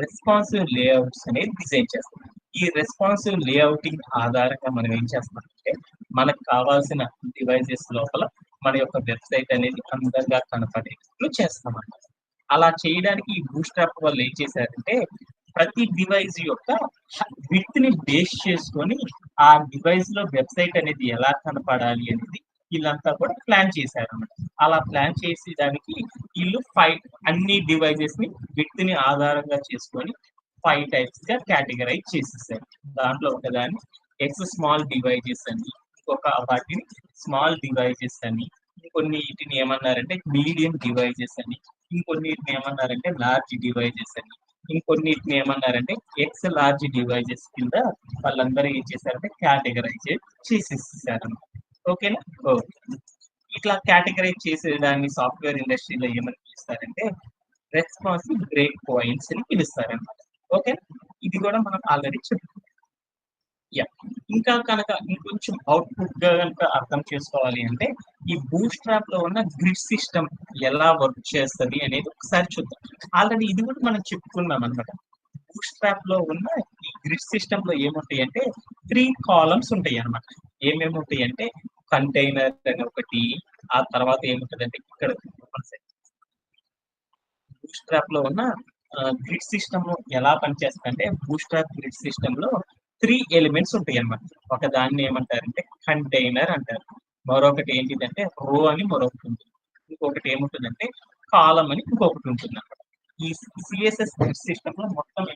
రెస్పాన్సివ్ లేఅవుట్స్ అనేది డిజైన్ చేస్తాం. ఈ రెస్పాన్సివ్ లేఅవుటింగ్ ఆధారంగా మనం ఏం చేస్తామంటే మనకు కావాల్సిన డివైజెస్ లోపల మన యొక్క వెబ్సైట్ అనేది అందంగా కనపడేటట్లు చేస్తామన్నమాట. అలా చేయడానికి ఈ బూట్‌స్ట్రాప్ వాళ్ళు ఏం చేశారంటే ప్రతి డివైస్ యొక్క విడ్త్ ని బేస్ చేసుకొని ఆ డివైస్ లో వెబ్సైట్ అనేది ఎలా కనపడాలి అనేది వీళ్ళంతా కూడా ప్లాన్ చేశారన్నమాట. అలా ప్లాన్ చేసి దానికి వీళ్ళు 5 అన్ని డివైజెస్ ని విడ్త్ ని ఆధారంగా చేసుకొని 5 టైప్స్ గా కేటగరైజ్ చేసేసారు. దాంట్లో ఒకదాన్ని ఎక్స్ స్మాల్ డివైజెస్ అని, ఇంకొక వాటిని స్మాల్ డివైజెస్ అని, ఇంకొన్ని వీటిని ఏమన్నారంటే మీడియం డివైజెస్ అని, ఇంకొన్నిటిని ఏమన్నారంటే లార్జ్ డివైజెస్ అని, ఇంకొన్నిటిని ఏమన్నారంటే ఎక్స్ లార్జ్ డివైజెస్ కింద వాళ్ళందరూ ఏం చేశారంటే కేటగరైజ్ చేసేసారు. ఓకేనా? ఓకే. ఇట్లా కేటగరైజ్ చేసేదాన్ని సాఫ్ట్‌వేర్ ఇండస్ట్రీలో ఏమని పిలుస్తారంటే రెస్పాన్సివ్ బ్రేక్ పాయింట్స్ అని పిలుస్తారన్నమాట. ఓకే. ఇది కూడా మనం ఆల్రెడీ చెప్పుకున్నాం. యాహ్! ఇంకా కనుక ఇంకొంచెం అవుట్‌పుట్‌గా గనుక అర్థం చేసుకోవాలి అంటే ఈ బూట్‌స్ట్రాప్ లో ఉన్న గ్రిడ్ సిస్టమ్ ఎలా వర్క్ చేస్తది అనేది ఒకసారి చూద్దాం. ఆల్రెడీ ఇది కూడా మనం చెప్పుకున్నాం అన్నమాట. బూట్‌స్ట్రాప్ లో ఉన్న ఈ గ్రిడ్ సిస్టమ్ లో ఏముంటాయంటే 3 కాలమ్స్ ఉంటాయన్నమాట. ఏమేమి ఉంటాయంటే కంటైనర్ అని ఒకటి, ఆ తర్వాత ఏముంటదంటే ఇక్కడ బూట్‌స్ట్రాప్ లో ఉన్న గ్రిడ్ సిస్టమ్ ఎలా పనిచేస్తదంటే బూట్‌స్ట్రాప్ గ్రిడ్ సిస్టమ్ లో 3 ఎలిమెంట్స్ ఉంటాయన్నమాట. ఒక దాన్ని ఏమంటారంటే కంటైనర్ అంటారు. మరొకటి ఏంటిదంటే రో అని మరొకటి ఉంటుంది. ఇంకొకటి ఏముంటుందంటే కాలమ్ అని ఇంకొకటి ఉంటుందన్నమాట. ఈ సిఎస్ఎస్ గ్రిడ్ సిస్టమ్ లో మొత్తం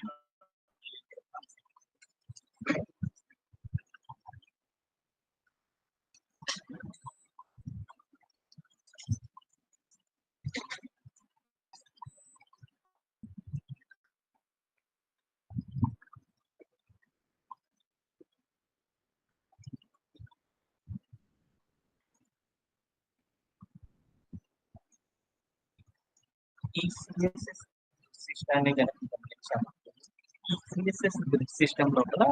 ఈ సిఎస్ఎస్ సిస్టాన్ని గనుక గమనించామంటే ఈ సిఎస్ఎస్ గ్రిడ్ సిస్టమ్ లోపల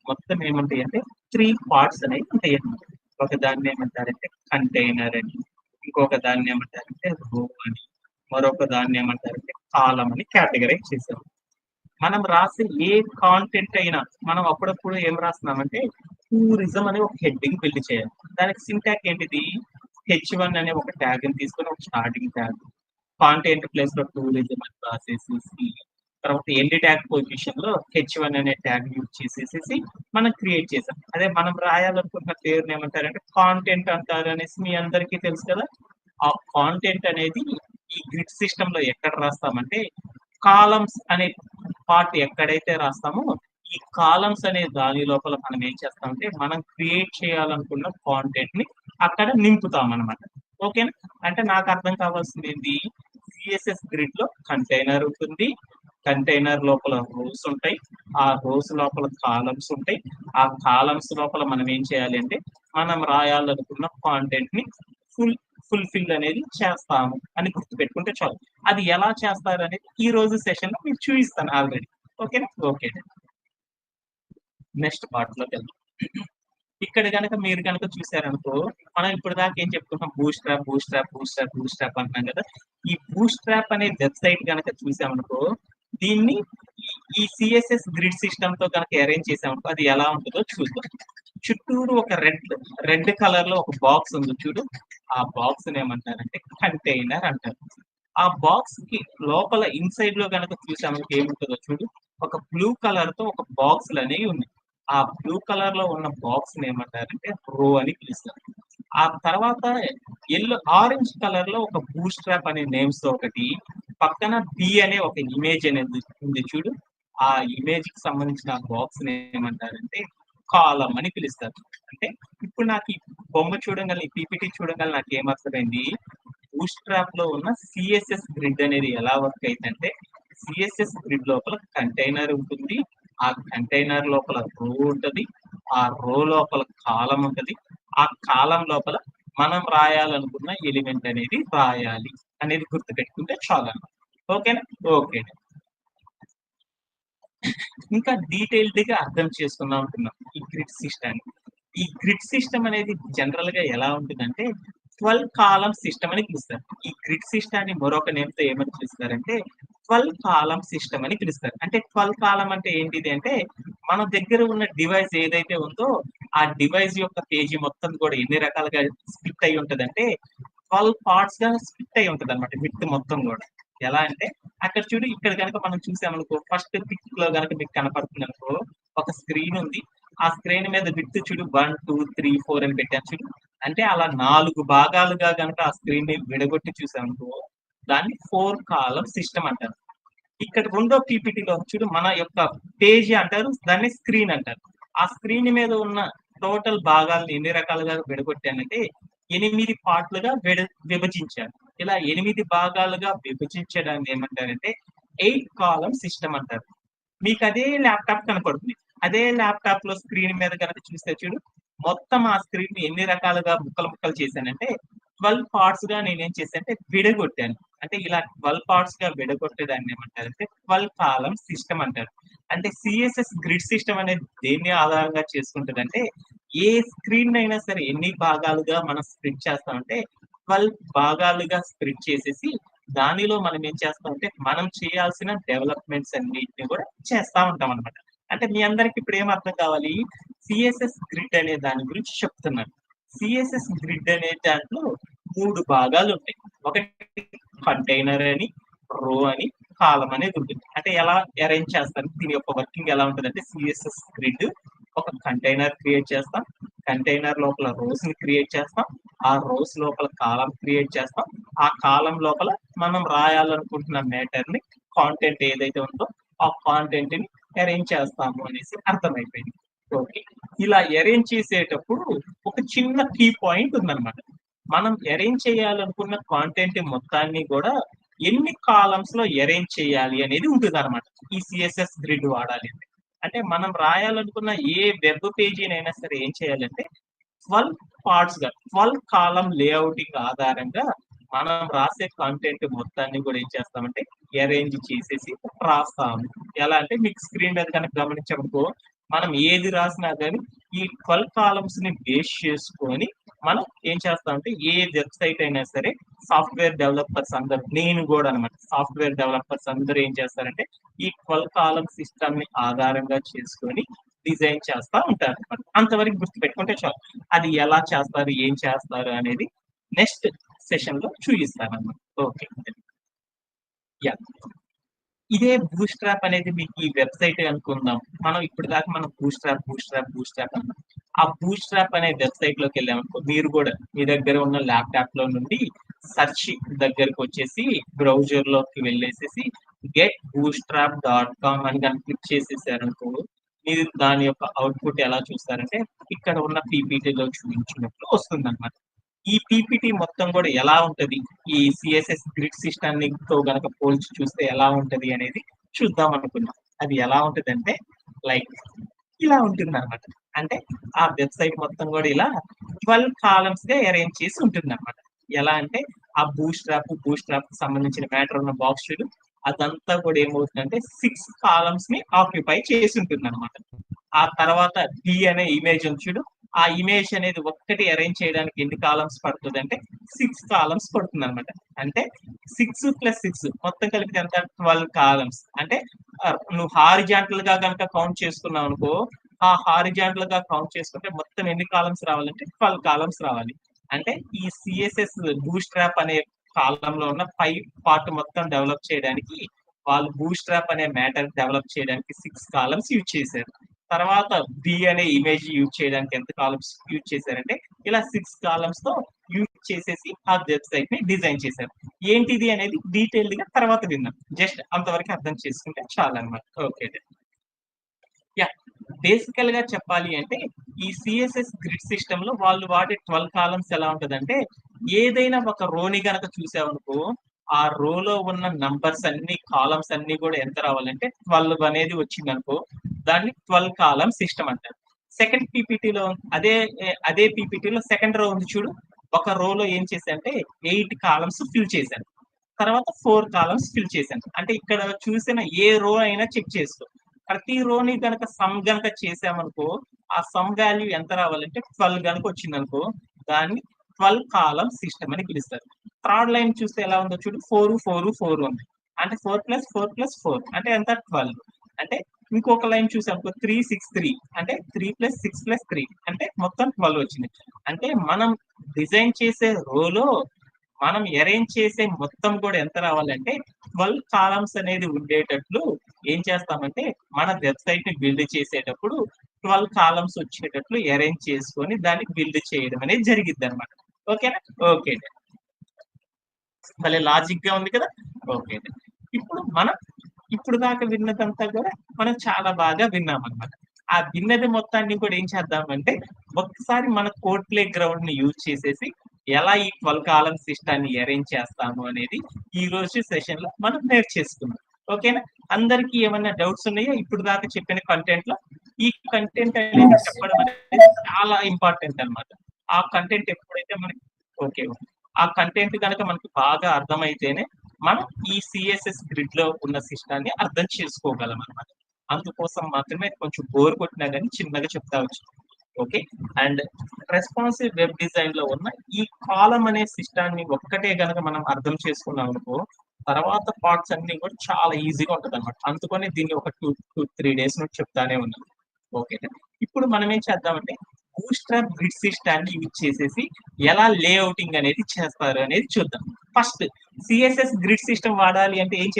మొత్తం ఏముంటాయి అంటే 3 పార్ట్స్ అనేవి ఉంటాయి అన్నమాట. ఒక దాన్ని ఏమంటారంటే కంటైనర్ అని, ఇంకొక దాన్ని ఏమంటారంటే రో అని, మరొక దాన్ని ఏమంటారంటే కాలం అని కేటగరైజ్ చేశారు. మనం రాసే ఏ కాంటెంట్ అయినా మనం అప్పుడప్పుడు ఏం రాస్తున్నామంటే టూరిజం అనే ఒక హెడ్డింగ్ బిల్డ్ చేయాలి. దానికి సింటాక్ ఏంటిది? H1 అనే ఒక ట్యాగ్ ని తీసుకొని ఒక స్టార్టింగ్ ట్యాగ్, కాంటెంట్ ప్లేస్ లో టూరిజం అని రాసేసి, తర్వాత ఎండ్ ట్యాగ్ పొజిషన్ లో H1 అనే ట్యాగ్ యూజ్ చేసేసి మనం క్రియేట్ చేసాం. అదే మనం రాయాలనుకున్న పేరుని ఏమంటారంటే కాంటెంట్ అంటారు అనేసి మీ అందరికీ తెలుసు కదా. ఆ కాంటెంట్ అనేది ఈ గ్రిడ్ సిస్టమ్ లో ఎక్కడ రాస్తామంటే కాలమ్స్ అనే పార్ట్ ఎక్కడైతే రాస్తామో ఈ కాలమ్స్ అనే దాని లోపల మనం ఏం చేస్తామంటే మనం క్రియేట్ చేయాలనుకున్న కాంటెంట్ ని అక్కడ నింపుతాం అనమాట. ఓకేనా? అంటే నాకు అర్థం కావాల్సింది ఏంటి? సిఎస్ఎస్ గ్రిడ్ లో కంటైనర్ ఉంటుంది, కంటైనర్ లోపల రోస్ ఉంటాయి, ఆ రోస్ లోపల కాలమ్స్ ఉంటాయి, ఆ కాలమ్స్ లోపల మనం ఏం చేయాలి అంటే మనం రాయాలనుకున్న కాంటెంట్ ని ఫుల్ఫిల్ అనేది చేస్తాము అని గుర్తుపెట్టుకుంటే చాలు. అది ఎలా చేస్తారు అనేది ఈ రోజు సెషన్ లో మీకు చూపిస్తాను ఆల్రెడీ. ఓకేనా? ఓకే. నెక్స్ట్ పార్ట్ లోకి వెళ్దాం. ఇక్కడ కనుక మీరు కనుక చూసారనుకో, మనం ఇప్పుడు దాకా ఏం చెప్పుకున్నాం? బూస్ట్రాప్ అంటున్నాం కదా. ఈ బూస్ట్రాప్ అనే వెబ్సైట్ కనుక చూసామనుకో, దీన్ని ఈ సిఎస్ఎస్ గ్రిడ్ సిస్టమ్ తో కనుక అరేంజ్ చేసామనుకో అది ఎలా ఉంటుందో చూద్దాం. చుట్టూరు ఒక రెడ్ కలర్ లో ఒక బాక్స్ ఉంది చూడు. ఆ బాక్స్ ఏమంటారంటే కంటైనర్ అంటారు. ఆ బాక్స్ కి లోపల ఇన్సైడ్ లో కనుక చూసామనుకో ఏముంటుందో చూడు. ఒక బ్లూ కలర్ తో ఒక బాక్స్ అనేవి ఉన్నాయి. ఆ బ్లూ కలర్ లో ఉన్న బాక్స్ ఏమంటారంటే రో అని పిలుస్తారు. ఆ తర్వాత ఆరెంజ్ కలర్ లో ఒక బూస్ట్రాప్ అనే నేమ్స్ తో ఒకటి, పక్కన బి అనే ఒక ఇమేజ్ అనేది ఉంది చూడు. ఆ ఇమేజ్ కి సంబంధించిన బాక్స్ ఏమంటారంటే కాలం అని పిలుస్తారు. అంటే ఇప్పుడు నాకు ఈ బొమ్మ చూడగల, ఈ పీపీటీ చూడగల నాకు ఏమర్థమైంది? బూస్ట్రాప్ లో ఉన్న సిఎస్ఎస్ గ్రిడ్ అనేది ఎలా వర్క్ అయిందంటే సిఎస్ఎస్ గ్రిడ్ లోపల కంటైనర్ ఉంటుంది, ఆ కంటైనర్ లోపల రో ఉంటది, ఆ రో లోపల కాలం ఉంటది, ఆ కాలం లోపల మనం రాయాలనుకున్న ఎలిమెంట్ అనేది రాయాలి అనేది గుర్తుపెట్టుకుంటే చాలా. ఓకేనా? ఓకే. ఇంకా డీటెయిల్డ్ గా అర్థం చేసుకుందాం అనుకున్నాం ఈ గ్రిడ్ సిస్టమ్. ఈ గ్రిడ్ సిస్టమ్ అనేది జనరల్ గా ఎలా ఉంటుందంటే 12 కాలమ్ సిస్టమ్ అని పిలుస్తారు. ఈ గ్రిడ్ సిస్టాన్ని మరొక నేమ్ తో ఏమని పిలుస్తారంటే 12 కాలమ్ సిస్టమ్ అని పిలుస్తారు. అంటే 12 కాలమ్ అంటే ఏంటిది అంటే మన దగ్గర ఉన్న డివైస్ ఏదైతే ఉందో ఆ డివైస్ యొక్క పేజీ మొత్తం కూడా ఎన్ని రకాలుగా స్ప్లిట్ అయి ఉంటదంటే 12 పార్ట్స్ గా స్ప్లిట్ అయి ఉంటది అనమాట. విత్ మొత్తం కూడా ఎలా అంటే అక్కడ చూడు, ఇక్కడ కనుక మనం చూసామనుకో ఫస్ట్ పిక్ లో కనుక మీకు కనపడుతుంది అనుకో ఒక స్క్రీన్ ఉంది. ఆ స్క్రీన్ మీద విత్ చూడు 1 2 3 4 అని పెట్టాను చూడు. అంటే అలా 4 భాగాలుగా కనుక ఆ స్క్రీన్ ని విడగొట్టి చూసామనుకో దాన్ని 4 కాలమ్ సిస్టమ్ అంటారు. ఇక్కడ రెండో పీపీటీలో చూడు మన యొక్క పేజీ అంటారు, దాన్ని స్క్రీన్ అంటారు. ఆ స్క్రీన్ మీద ఉన్న టోటల్ భాగాలను ఎన్ని రకాలుగా విడగొట్టానంటే 8 పార్ట్లుగా విభజించారు. ఇలా 8 భాగాలుగా విభజించడాన్ని ఏమంటారంటే 8 కాలమ్ సిస్టమ్ అంటారు. మీకు అదే ల్యాప్టాప్ కనపడుతుంది. అదే ల్యాప్టాప్ లో స్క్రీన్ మీద కనుక చూస్తే చూడు, మొత్తం ఆ స్క్రీన్ ఎన్ని రకాలుగా ముక్కలు చేశానంటే 12 పార్ట్స్ గా నేనేం చేశానంటే విడగొట్టాను. అంటే ఇలా 12 పార్ట్స్ గా విడగొట్టేదాన్ని ఏమంటారంటే 12 కాలమ్ సిస్టమ్ అంటారు. అంటే సిఎస్ఎస్ గ్రిడ్ సిస్టమ్ అనేది దేన్ని ఆధారంగా చేసుకుంటుందంటే ఏ స్క్రీన్ అయినా సరే ఎన్ని భాగాలుగా మనం స్ప్లిట్ చేస్తామంటే 12 భాగాలుగా స్ప్లిట్ చేసేసి దానిలో మనం ఏం చేస్తామంటే మనం చేయాల్సిన డెవలప్మెంట్స్ అన్నిటిని కూడా చేస్తా ఉంటాం అనమాట. అంటే మీ అందరికి ఇప్పుడు ఏం అర్థం కావాలి? సిఎస్ఎస్ గ్రిడ్ అనే దాని గురించి చెప్తున్నాను. సిఎస్ఎస్ గ్రిడ్ అనే దాంట్లో 3 భాగాలు ఉంటాయి. ఒకటి కంటైనర్ అని, రో అని, కాలం అనేది ఉంటుంది. అంటే ఎలా అరేంజ్ చేస్తాను, దీని యొక్క వర్కింగ్ ఎలా ఉంటుంది అంటే సిఎస్ఎస్ గ్రిడ్ ఒక కంటైనర్ క్రియేట్ చేస్తాం, కంటైనర్ లోపల రోస్ ని క్రియేట్ చేస్తాం, ఆ రోస్ లోపల కాలం క్రియేట్ చేస్తాం, ఆ కాలం లోపల మనం రాయాలనుకుంటున్న మ్యాటర్ ని కాంటెంట్ ఏదైతే ఉందో ఆ కాంటెంట్ ని అరేంజ్ చేస్తాము అనేసి అర్థమైపోయింది. ఓకే. ఇలా అరేంజ్ చేసేటప్పుడు ఒక చిన్న కీ పాయింట్ ఉందన్నమాట. మనం అరేంజ్ చేయాలనుకున్న కాంటెంట్ మొత్తాన్ని కూడా ఎన్ని కాలమ్స్ లో అరేంజ్ చేయాలి అనేది ఉంటుంది అనమాట. ఈ సిఎస్ఎస్ గ్రిడ్ వాడాలి అంటే మనం రాయాలనుకున్న ఏ వెబ్ పేజీనైనా సరే ఏం చేయాలంటే 12 పార్ట్స్ గా 12 కాలం లేఅవుటింగ్ ఆధారంగా మనం రాసే కంటెంట్ మొత్తాన్ని కూడా ఏం చేస్తామంటే అరేంజ్ చేసేసి రాస్తాము. ఎలా అంటే మీకు స్క్రీన్ మీద కనుక గమనించనుకో మనం ఏది రాసినా కానీ ఈ 12 కాలమ్స్ ని బేస్ చేసుకొని మనం ఏం చేస్తామంటే ఏ వెబ్సైట్ అయినా సరే సాఫ్ట్వేర్ డెవలపర్స్ అందరూ నేను కూడా అనమాట సాఫ్ట్వేర్ డెవలపర్స్ అందరూ ఏం చేస్తారంటే ఈ 12 కాలమ్ సిస్టమ్ ని ఆధారంగా చేసుకొని డిజైన్ చేస్తా ఉంటారు అనమాట. అంతవరకు గుర్తుపెట్టుకుంటే చాలు. అది ఎలా చేస్తారు ఏం చేస్తారు అనేది నెక్స్ట్ సెషన్ లో చూపిస్తాను అన్నమాట. ఓకే యా ఇదే బూస్ట్రాప్ అనేది మీకు ఈ వెబ్సైట్ అనుకుందాం. మనం ఇప్పుడు దాకా మనం బూస్ట్రాప్ అన్నాం. ఆ బూస్ట్రాప్ అనే వెబ్సైట్ లోకి వెళ్ళామనుకో మీరు కూడా మీ దగ్గర ఉన్న ల్యాప్టాప్ లో నుండి సెర్చ్ దగ్గరకు వచ్చేసి బ్రౌజర్ లోకి వెళ్ళేసేసి getbootstrap.com అని కనుక క్లిక్ చేసేసారనుకో మీరు దాని యొక్క అవుట్పుట్ ఎలా చూస్తారంటే ఇక్కడ ఉన్న పీపీటీలో చూపించినట్లు వస్తుంది అనమాట. ఈ పీపీటీ మొత్తం కూడా ఎలా ఉంటది ఈ సిఎస్ఎస్ గ్రిడ్ సిస్టమ్ తో గనక పోల్చి చూస్తే ఎలా ఉంటది అనేది చూద్దాం అనుకున్నాం. అది ఎలా ఉంటది అంటే లైక్ ఇలా ఉంటుంది అనమాట. అంటే ఆ వెబ్సైట్ మొత్తం కూడా ఇలా 12 కాలమ్స్ గా అరేంజ్ చేసి ఉంటుంది అనమాట. ఎలా అంటే ఆ బూస్ట్రాప్ సంబంధించిన మ్యాటర్ ఉన్న బాక్స్ చూడు అదంతా కూడా ఏమవుతుందంటే 6 కాలమ్స్ ని ఆక్యుపై చేసి ఉంటుంది అనమాట. ఆ తర్వాత డి అనే ఇమేజ్ ఉంది చూడు ఆ ఇమేజ్ అనేది ఒక్కటి అరేంజ్ చేయడానికి ఎన్ని కాలమ్స్ పడుతుంది అంటే 6 కాలమ్స్ పడుతుంది అనమాట. అంటే 6 + 6 మొత్తం కలిపితే ఎంత 12 కాలమ్స్. అంటే నువ్వు హారిజాంటల్ గా కనుక కౌంట్ చేసుకున్నావు అనుకో ఆ హారిజాంటల్ గా కౌంట్ చేసుకుంటే మొత్తం ఎన్ని కాలమ్స్ రావాలంటే 12 కాలమ్స్ రావాలి. అంటే ఈ సిఎస్ఎస్ బూస్ట్రాప్ అనే కాలం లో ఉన్న 5 పార్ట్ మొత్తం డెవలప్ చేయడానికి వాళ్ళు బూస్ట్రాప్ అనే మ్యాటర్ డెవలప్ చేయడానికి 6 కాలమ్స్ యూజ్ చేశారు. తర్వాత బి అనే ఇమేజ్ యూజ్ చేయడానికి ఎంత కాలమ్స్ యూజ్ చేశారంటే ఇలా 6 కాలమ్స్ తో యూజ్ చేసేసి ఆ వెబ్సైట్ ని డిజైన్ చేశారు. ఏంటిది అనేది డీటెయిల్డ్ గా తర్వాత విన్నాం. జస్ట్ అంతవరకు అర్థం చేసుకుంటే చాలు అనమాట. ఓకే యా బేసికల్ గా చెప్పాలి అంటే ఈ సిఎస్ఎస్ గ్రిడ్ సిస్టమ్ లో వాళ్ళు వాడే 12 కాలమ్స్ ఎలా ఉంటదంటే ఏదైనా ఒక రోని గనక చూసావనుకో ఆ రోలో ఉన్న నంబర్స్ అన్ని కాలమ్స్ అన్ని కూడా ఎంత రావాలంటే 12 అనేది వచ్చింది అనుకో దాన్ని 12 కాలమ్ సిస్టమ్ అంటారు. సెకండ్ పీపీటీలో అదే పీపీటీలో సెకండ్ రో ఉంది చూడు ఒక రోలో ఏం చేశానంటే 8 కాలమ్స్ ఫిల్ చేశాను. తర్వాత 4 కాలమ్స్ ఫిల్ చేశాను. అంటే ఇక్కడ చూసిన ఏ రో అయినా చెక్ చేసుకో. ప్రతి రోని గనక సమ్ గనక చేసామనుకో ఆ సమ్ వాల్యూ ఎంత రావాలంటే 12 గనక వచ్చిందనుకో దాన్ని 12 కాలమ్ సిస్టమ్ అని పిలుస్తారు. థర్డ్ లైన్ చూస్తే ఎలా ఉందో చూడు 4 4 4 ఉంది. అంటే 4 + 4 + 4 అంటే ఎంత 12. అంటే ఇంకొక లైన్ చూసామనుకో 3 6 3 అంటే 3 + 6 + 3 అంటే మొత్తం 12 వచ్చింది. అంటే మనం డిజైన్ చేసే రోలో మనం అరేంజ్ చేసే మొత్తం కూడా ఎంత రావాలంటే 12 కాలమ్స్ అనేది ఉండేటట్లు ఏం చేస్తామంటే మన వెబ్సైట్ ని బిల్డ్ చేసేటప్పుడు 12 కాలమ్స్ వచ్చేటట్లు అరేంజ్ చేసుకొని దాన్ని బిల్డ్ చేయడం అనేది జరిగిద్ది అనమాట. ఓకేనా ఓకే భలే లాజిక్ గా ఉంది కదా ఓకే ఇప్పుడు మనం ఇప్పుడు దాకా విన్నదంతా కూడా మనం చాలా బాగా విన్నాం అనమాట. ఆ విన్నది మొత్తాన్ని కూడా ఏం చేద్దామంటే ఒక్కసారి మన కోడ్ ప్లే గ్రౌండ్ ని యూజ్ చేసేసి ఎలా ఈ 12 కాలమ్ సిస్టాన్ని అరేంజ్ చేస్తాము అనేది ఈ రోజు సెషన్ లో మనం నేర్చేసుకున్నాం. ఓకేనా అందరికి ఏమైనా డౌట్స్ ఉన్నాయో ఇప్పుడు దాకా చెప్పిన కంటెంట్ లో ఈ కంటెంట్ అనేది చెప్పడం అనేది చాలా ఇంపార్టెంట్ అనమాట. ఆ కంటెంట్ ఎప్పుడైతే మనకి ఓకే ఆ కంటెంట్ కనుక మనకి బాగా అర్థమైతేనే మనం ఈ సిఎస్ఎస్ గ్రిడ్ లో ఉన్న సిస్టాన్ని అర్థం చేసుకోగలం అనమాట. అందుకోసం మాత్రమే కొంచెం బోర్ కొట్టినా కానీ చిన్నగా చెప్తా వచ్చు. Okay and responsive web design లో ఉన్న ఈ కాలం అనే సిస్టాన్ని ఒక్కటే గనక మనం అర్థం చేసుకున్నాం అనుకో తర్వాత పార్ట్స్ అన్ని కూడా చాలా ఈజీగా ఉంటుంది అనమాట. అందుకని దీన్ని ఒక 2-3 డేస్ నుంచి చెప్తానే ఉన్నాను. ఓకే ఇప్పుడు మనం ఏం చేద్దామంటే బూస్ట్రాప్ గ్రిడ్ సిస్టాన్ని యూజ్ చేసేసి ఎలా లేఅవుటింగ్ అనేది చేస్తారు అనేది చూద్దాం. ఫస్ట్ సిఎస్ఎస్ గ్రిడ్ సిస్టమ్ వాడాలి అంటే ఏం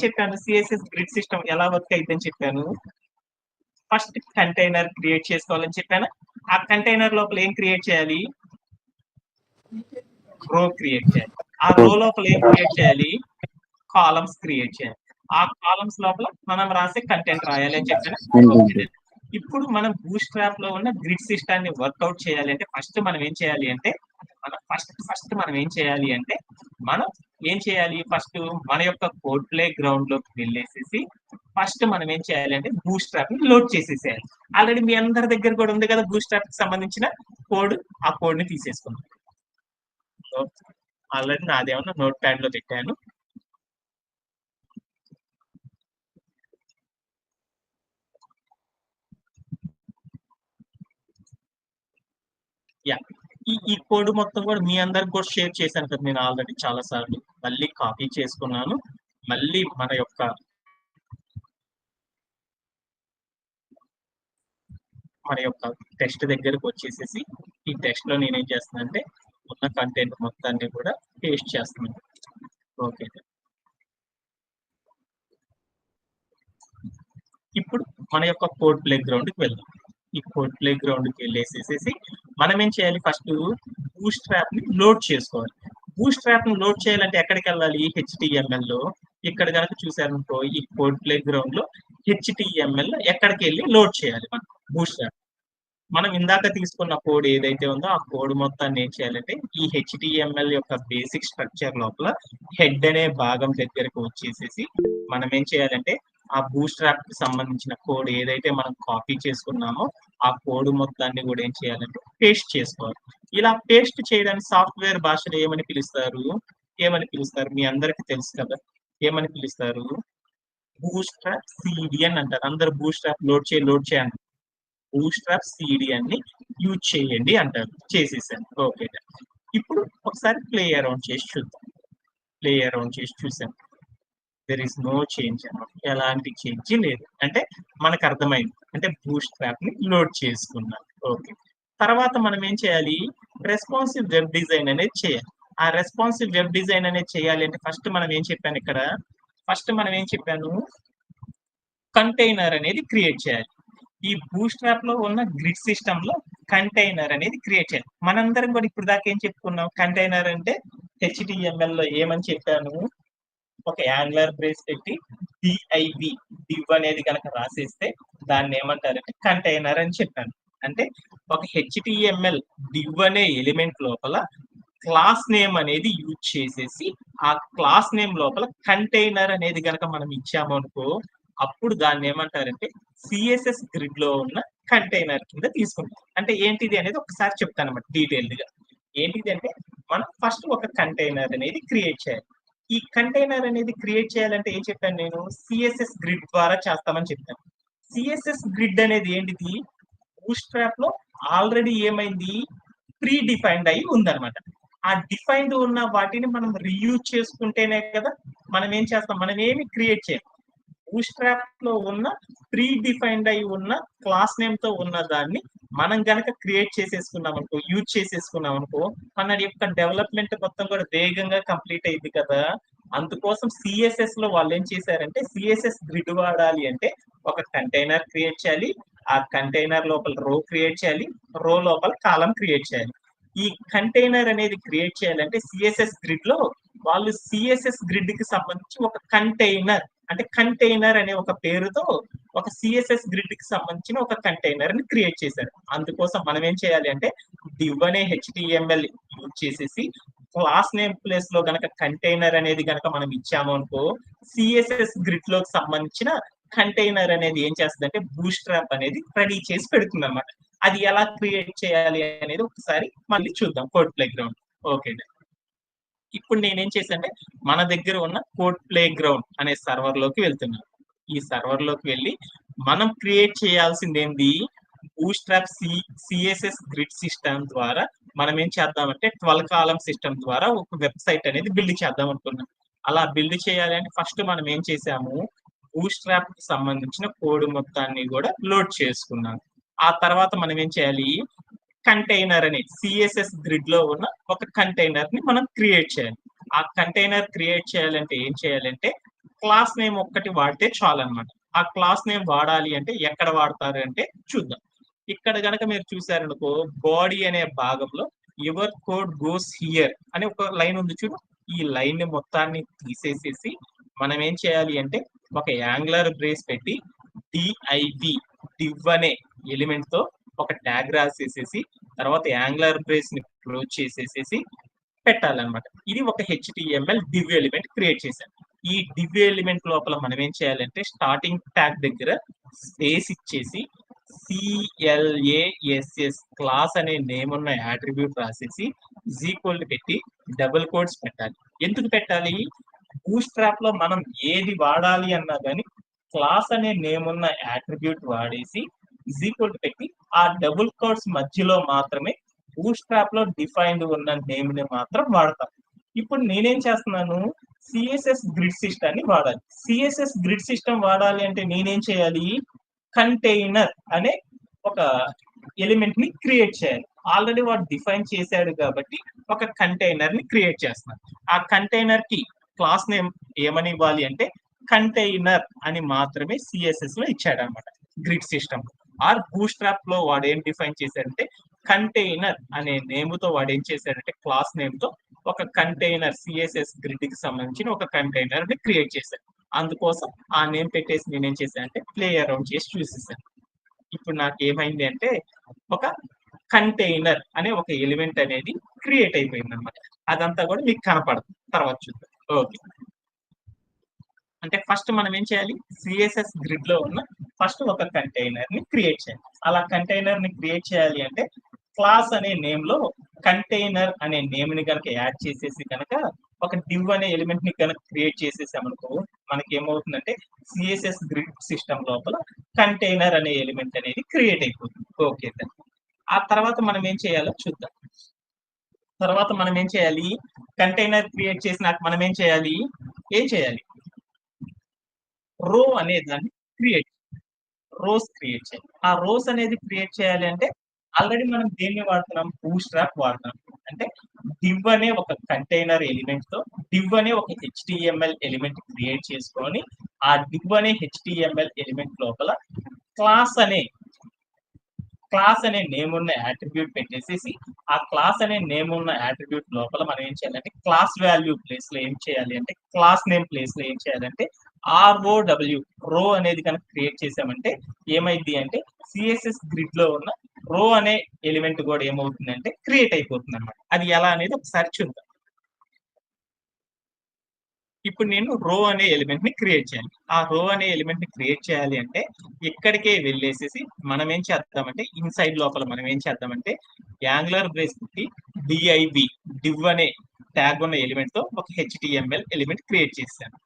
చెప్పాను సిఎస్ఎస్ గ్రిడ్ సిస్టమ్ ఎలా వర్క్ అయిద్దని చెప్పాను. ఫస్ట్ కంటైనర్ క్రియేట్ చేసుకోవాలని చెప్పాను. ఆ కంటైనర్ లోపల ఏం క్రియేట్ చేయాలి రో క్రియేట్ చేయాలి. ఆ రో లోపల ఏం క్రియేట్ చేయాలి కాలమ్స్ క్రియేట్ చేయాలి. ఆ కాలమ్స్ లోపల మనం రాసే కంటెంట్ రాయాలి అని చెప్పాను. ఇప్పుడు మనం బూస్ట్రాప్ లో ఉన్న గ్రిడ్ సిస్టాన్ని వర్కౌట్ చేయాలి అంటే ఫస్ట్ మనం ఏం చేయాలి అంటే ఫస్ట్ మన యొక్క కోడ్ ప్లే గ్రౌండ్ లోకి వెళ్ళేసేసి ఫస్ట్ మనం ఏం చేయాలి అంటే బూస్ట్రాప్ ని లోడ్ చేసేసేయాలి. ఆల్రెడీ మీ అందరి దగ్గర కూడా ఉంది కదా బూస్ట్రాప్ కి సంబంధించిన కోడ్ ఆ కోడ్ ని తీసేసుకుందాం. ఆల్రెడీ నాదేమన్నా నోట్ ప్యాడ్ లో పెట్టాను. ఈ కోడ్ మొత్తం కూడా మీ అందరికి కూడా షేర్ చేశాను కదా నేను ఆల్రెడీ చాలా సార్లు. మళ్ళీ కాపీ చేసుకున్నాను. మళ్ళీ మన యొక్క టెక్స్ట్ దగ్గరకు వచ్చేసేసి ఈ టెక్స్ట్ లో నేనేం చేస్తున్నానంటే ఉన్న కంటెంట్ మొత్తాన్ని కూడా పేస్ట్ చేస్తున్నాను. ఓకే, ఇప్పుడు మన యొక్క కోడ్ ప్లే గ్రౌండ్కి వెళ్దాం. ఈ కోడ్ ప్లే గ్రౌండ్కి వెళ్ళేసేసి మనం ఏం చేయాలి, ఫస్ట్ బూట్ స్ట్రాప్ ని లోడ్ చేసుకోవాలి. బూట్ స్ట్రాప్ ని లోడ్ చేయాలంటే ఎక్కడికి వెళ్ళాలి, HTML లో. ఇక్కడ కనుక చూసారనుకో ఈ కోడ్ ప్లే గ్రౌండ్ లో HTML లో ఎక్కడికి వెళ్ళి లోడ్ చేయాలి మనం బూట్ స్ట్రాప్. మనం ఇందాక తీసుకున్న కోడ్ ఏదైతే ఉందో ఆ కోడ్ మొత్తాన్ని ఏం చేయాలంటే ఈ HTML యొక్క బేసిక్ స్ట్రక్చర్ లోపల హెడ్ అనే భాగం దగ్గరకు వచ్చేసేసి మనం ఏం చేయాలంటే ఆ బూట్ స్ట్రాప్ కి సంబంధించిన కోడ్ ఏదైతే మనం కాపీ చేసుకున్నామో ఆ కోడ్ మొత్తాన్ని కూడా ఏం చేయాలంటే పేస్ట్ చేసుకోవాలి. ఇలా పేస్ట్ చేయడానికి సాఫ్ట్వేర్ భాషలో ఏమని పిలుస్తారు మీ అందరికి తెలుసు కదా. ఏమని పిలుస్తారు, బూట్ స్ట్రాప్ CD అని అంటారు. అందరు బూట్ స్ట్రాప్ లోడ్ చేయండి, బూట్ స్ట్రాప్ CD ని యూజ్ చేయండి అంటారు. చేసేసాను. ఓకే, ఇప్పుడు ఒకసారి ప్లే అరౌండ్ చేసి చూసాం. దెర్ ఇస్ నో చేంజ్ అన్నమాట, ఎలాంటి చేంజ్ లేదు. అంటే మనకు అర్థమైంది, అంటే బూట్ స్ట్రాప్ ని లోడ్ చేసుకున్నాం. ఓకే, తర్వాత మనం ఏం చేయాలి, రెస్పాన్సివ్ వెబ్ డిజైన్ అనేది చేయాలి. ఆ రెస్పాన్సివ్ వెబ్ డిజైన్ అనేది చేయాలి అంటే ఫస్ట్ మనం ఏం చెప్పాను, కంటైనర్ అనేది క్రియేట్ చేయాలి. ఈ బూట్ స్ట్రాప్ లో ఉన్న గ్రిడ్ సిస్టమ్ లో కంటైనర్ అనేది క్రియేట్ చేయాలి. మనందరం కూడా ఇప్పుడు దాకా ఏం చెప్పుకున్నాం, కంటైనర్ అంటే HTML లో ఏమని చెప్పాను, ఒక యాంగులర్ బ్రేస్ పెట్టి div అనేది కనుక రాసేస్తే దాన్ని ఏమంటారంటే కంటైనర్ అని చెప్పాను. అంటే ఒక HTML div అనే ఎలిమెంట్ లోపల క్లాస్ నేమ్ అనేది యూజ్ చేసేసి ఆ క్లాస్ నేమ్ లోపల కంటైనర్ అనేది కనుక మనం ఇచ్చాము అనుకో అప్పుడు దాన్ని ఏమంటారంటే CSS గ్రిడ్ లో ఉన్న కంటైనర్ కింద తీసుకుంటాం. అంటే ఏంటిది అనేది ఒకసారి చెప్తాను అన్నమాట డీటెయిల్డ్ గా. ఏంటిది అంటే మనం ఫస్ట్ ఒక కంటైనర్ అనేది క్రియేట్ చేయాలి. ఈ కంటైనర్ అనేది క్రియేట్ చేయాలంటే ఏం చెప్పాను నేను, CSS గ్రిడ్ ద్వారా చేస్తామని చెప్పాను. CSS గ్రిడ్ అనేది ఏంటిది, బూట్ స్ట్రాప్ లో ఆల్రెడీ ఏమైంది, ప్రీ డిఫైన్డ్ అయి ఉందన్నమాట. ఆ డిఫైన్డ్ ఉన్న వాటిని మనం రీయూజ్ చేసుకుంటేనే కదా మనం ఏం చేస్తాం, మనం ఏమి క్రియేట్ చేయం. బూట్ స్ట్రాప్ లో ఉన్న ప్రీ డిఫైన్డ్ అయి ఉన్న క్లాస్ నేమ్ తో ఉన్న దాన్ని మనం గనక క్రియేట్ చేసేసుకున్నాం అనుకో, యూజ్ చేసేసుకున్నాం అనుకో, మన యొక్క డెవలప్మెంట్ మొత్తం కూడా వేగంగా కంప్లీట్ అయింది కదా. అందుకోసం CSS లో వాళ్ళు ఏం చేశారంటే CSS గ్రిడ్ వాడాలి అంటే ఒక కంటైనర్ క్రియేట్ చేయాలి, ఆ కంటైనర్ లోపల రో క్రియేట్ చేయాలి, రో లోపల కాలం క్రియేట్ చేయాలి. ఈ కంటైనర్ అనేది క్రియేట్ చేయాలంటే CSS గ్రిడ్ లో వాళ్ళు CSS గ్రిడ్ కి సంబంధించి ఒక కంటైనర్ అనే ఒక పేరుతో ఒక CSS గ్రిడ్ కి సంబంధించిన ఒక కంటైనర్ ని క్రియేట్ చేశారు. అందుకోసం మనం ఏం చేయాలి అంటే div అనే HTML యూజ్ చేసేసి క్లాస్ నేమ్ ప్లేస్ లో గనక కంటైనర్ అనేది గనక మనం ఇచ్చాము అనుకో CSS గ్రిడ్ లోకి సంబంధించిన కంటైనర్ అనేది ఏం చేస్తుంది అంటే బూట్ స్ట్రాప్ అనేది రెడీ చేసి పెడుతుంది అన్నమాట. అది ఎలా క్రియేట్ చేయాలి అనేది ఒకసారి మళ్ళీ చూద్దాం కోడ్ ప్లే గ్రౌండ్. ఓకే, ఇప్పుడు నేనేం చేశానంటే మన దగ్గర ఉన్న కోడ్ ప్లే గ్రౌండ్ అనే సర్వర్ లోకి వెళ్తున్నాను. ఈ సర్వర్ లోకి వెళ్ళి మనం క్రియేట్ చేయాల్సింది ఏంది, boot strap CSS grid system ద్వారా మనం ఏం చేద్దామంటే 12 కాలం సిస్టమ్ ద్వారా ఒక వెబ్సైట్ అనేది బిల్డ్ చేద్దాం అనుకున్నాం. అలా బిల్డ్ చేయాలంటే ఫస్ట్ మనం ఏం చేసాము, బూట్ స్ట్రాప్ కి సంబంధించిన కోడ్ మొత్తాన్ని కూడా లోడ్ చేసుకున్నాం. ఆ తర్వాత మనం ఏం చేయాలి, కంటైనర్ అనే CSS గ్రిడ్ లో ఉన్న ఒక కంటైనర్ ని మనం క్రియేట్ చేయాలి. ఆ కంటైనర్ క్రియేట్ చేయాలంటే ఏం చేయాలంటే క్లాస్ నేమ్ ఒక్కటి వాడితే చాలు అన్నమాట. ఆ క్లాస్ నేమ్ వాడాలి అంటే ఎక్కడ వాడతారు అంటే చూద్దాం. ఇక్కడ గనక మీరు చూసారనుకో బాడీ అనే భాగంలో యువర్ కోడ్ గోస్ హియర్ అనే ఒక లైన్ ఉంది చూడు. ఈ లైన్ ని మొత్తాన్ని తీసేసేసి మనం ఏం చేయాలి అంటే ఒక యాంగులర్ బ్రేస్ పెట్టి div అనే ఎలిమెంట్ తో ఒక ట్యాగ్ రాసేసేసి తర్వాత యాంగులర్ బ్రేస్ ని క్లోజ్ చేసేసేసి పెట్టాలన్నమాట. ఇది ఒక HTML div ఎలిమెంట్ క్రియేట్ చేశాను. ఈ div ఎలిమెంట్ లోపల మనం ఏం చేయాలంటే స్టార్టింగ్ ట్యాగ్ దగ్గర స్పేస్ ఇచ్చేసి CLASS క్లాస్ అనే నేమ్ ఉన్న యాట్రిబ్యూట్ రాసేసి ఈక్వల్ పెట్టి డబుల్ కోట్స్ పెట్టాలి. ఎందుకు పెట్టాలి? బూట్‌స్ట్రాప్ లో మనం ఏది వాడాలి అన్నా కానీ క్లాస్ అనే నేమ్ ఉన్న యాట్రిబ్యూట్ వాడేసి ఈక్వల్ పెట్టి ఆ డబుల్ కోట్స్ మధ్యలో మాత్రమే బూట్‌స్ట్రాప్ లో డిఫైన్డ్ ఉన్న నేమ్ ని మాత్రం వాడతాం. ఇప్పుడు నేనేం చేస్తున్నాను, సిఎస్ఎస్ గ్రిడ్ సిస్టమ్ ని వాడాలి. సిఎస్ఎస్ గ్రిడ్ సిస్టమ్ వాడాలి అంటే నేనేం చేయాలి, కంటైనర్ అనే ఒక ఎలిమెంట్ ని క్రియేట్ చేయాలి. ఆల్రెడీ వాడు డిఫైన్ చేశాడు కాబట్టి ఒక కంటైనర్ ని క్రియేట్ చేస్తున్నాను. ఆ కంటైనర్ కి క్లాస్ నేమ్ ఏమని ఇవ్వాలి అంటే కంటైనర్ అని మాత్రమే సిఎస్ఎస్ లో ఇచ్చాడు అనమాట గ్రిడ్ సిస్టమ్. ఆర్ బూట్‌స్ట్రాప్ లో వాడు ఏం డిఫైన్ చేశాడంటే కంటైనర్ అనే నేమ్ తో వాడు ఏం చేశాడంటే క్లాస్ నేమ్ తో ఒక కంటైనర్ సిఎస్ఎస్ గ్రిడ్ కి సంబంధించిన ఒక కంటైనర్ ని క్రియేట్ చేశాడు. అందుకోసం ఆ నేమ్ పెట్టేసి నేనేం చేశాను అంటే ప్లే అరౌండ్ చేసి చూసేసాను. ఇప్పుడు నాకు ఏమైంది అంటే ఒక కంటైనర్ అనే ఒక ఎలిమెంట్ అనేది క్రియేట్ అయిపోయింది అనమాట. అదంతా కూడా మీకు కనపడదు, తర్వాత చూద్దాం. ఓకే, అంటే ఫస్ట్ మనం ఏం చేయాలి, సిఎస్ఎస్ గ్రిడ్ లో ఉన్న ఫస్ట్ ఒక కంటైనర్ ని క్రియేట్ చేయాలి. అలా కంటైనర్ ని క్రియేట్ చేయాలి అంటే క్లాస్ అనే నేమ్ లో కంటైనర్ అనే నేమ్ ని కనుక యాడ్ చేసేసి కనుక ఒక డివ్ అనే ఎలిమెంట్ ని కనుక క్రియేట్ చేసేసామనుకో మనకి ఏమవుతుందంటే సిఎస్ఎస్ గ్రిడ్ సిస్టమ్ లోపల కంటైనర్ అనే ఎలిమెంట్ అనేది క్రియేట్ అయిపోతుంది. ఓకే, ఆ తర్వాత మనం ఏం చేయాలో చూద్దాం. తర్వాత మనం ఏం చేయాలి, కంటైనర్ క్రియేట్ చేసినాక మనం ఏం చేయాలి రో అనే దాన్ని రోస్ క్రియేట్ చేయాలి. ఆ రోస్ అనేది క్రియేట్ చేయాలి అంటే ఆల్రెడీ మనం దేన్ని వాడుతున్నాం, బూట్‌స్ట్రాప్ వాడుతున్నాం. అంటే డివ్ అనే ఒక కంటైనర్ ఎలిమెంట్ తో డివ్ అనే ఒక HTML ఎలిమెంట్ క్రియేట్ చేసుకొని ఆ డివ్ అనే HTML ఎలిమెంట్ లోపల క్లాస్ అనే నేమ్ ఉన్న యాట్రిబ్యూట్ పెట్టేసేసి ఆ క్లాస్ అనే నేమ్ ఉన్న యాట్రిబ్యూట్ లోపల మనం ఏం చేయాలంటే క్లాస్ వాల్యూ ప్లేస్ లో ఏం చేయాలి అంటే క్లాస్ నేమ్ ప్లేస్ లో ఏం చేయాలంటే ROW రో అనేది కనుక క్రియేట్ చేసామంటే ఏమైంది అంటే సిఎస్ఎస్ గ్రిడ్ లో ఉన్న రో అనే ఎలిమెంట్ కూడా ఏమవుతుందంటే క్రియేట్ అయిపోతుంది అనమాట. అది ఎలా అనేది ఒకసారి చూద్దాం. ఇప్పుడు నేను రో అనే ఎలిమెంట్ ని క్రియేట్ చేయాలి. ఆ రో అనే ఎలిమెంట్ ని క్రియేట్ చేయాలి అంటే ఇక్కడికే వెళ్ళేసేసి మనం ఏం చేద్దామంటే ఇన్సైడ్ లోపల మనం ఏం చేద్దామంటే యాంగులర్ బ్రేస్ పెట్టి div అనే ట్యాగ్ ఉన్న ఎలిమెంట్ తో ఒక HTML ఎలిమెంట్ క్రియేట్ చేశాను.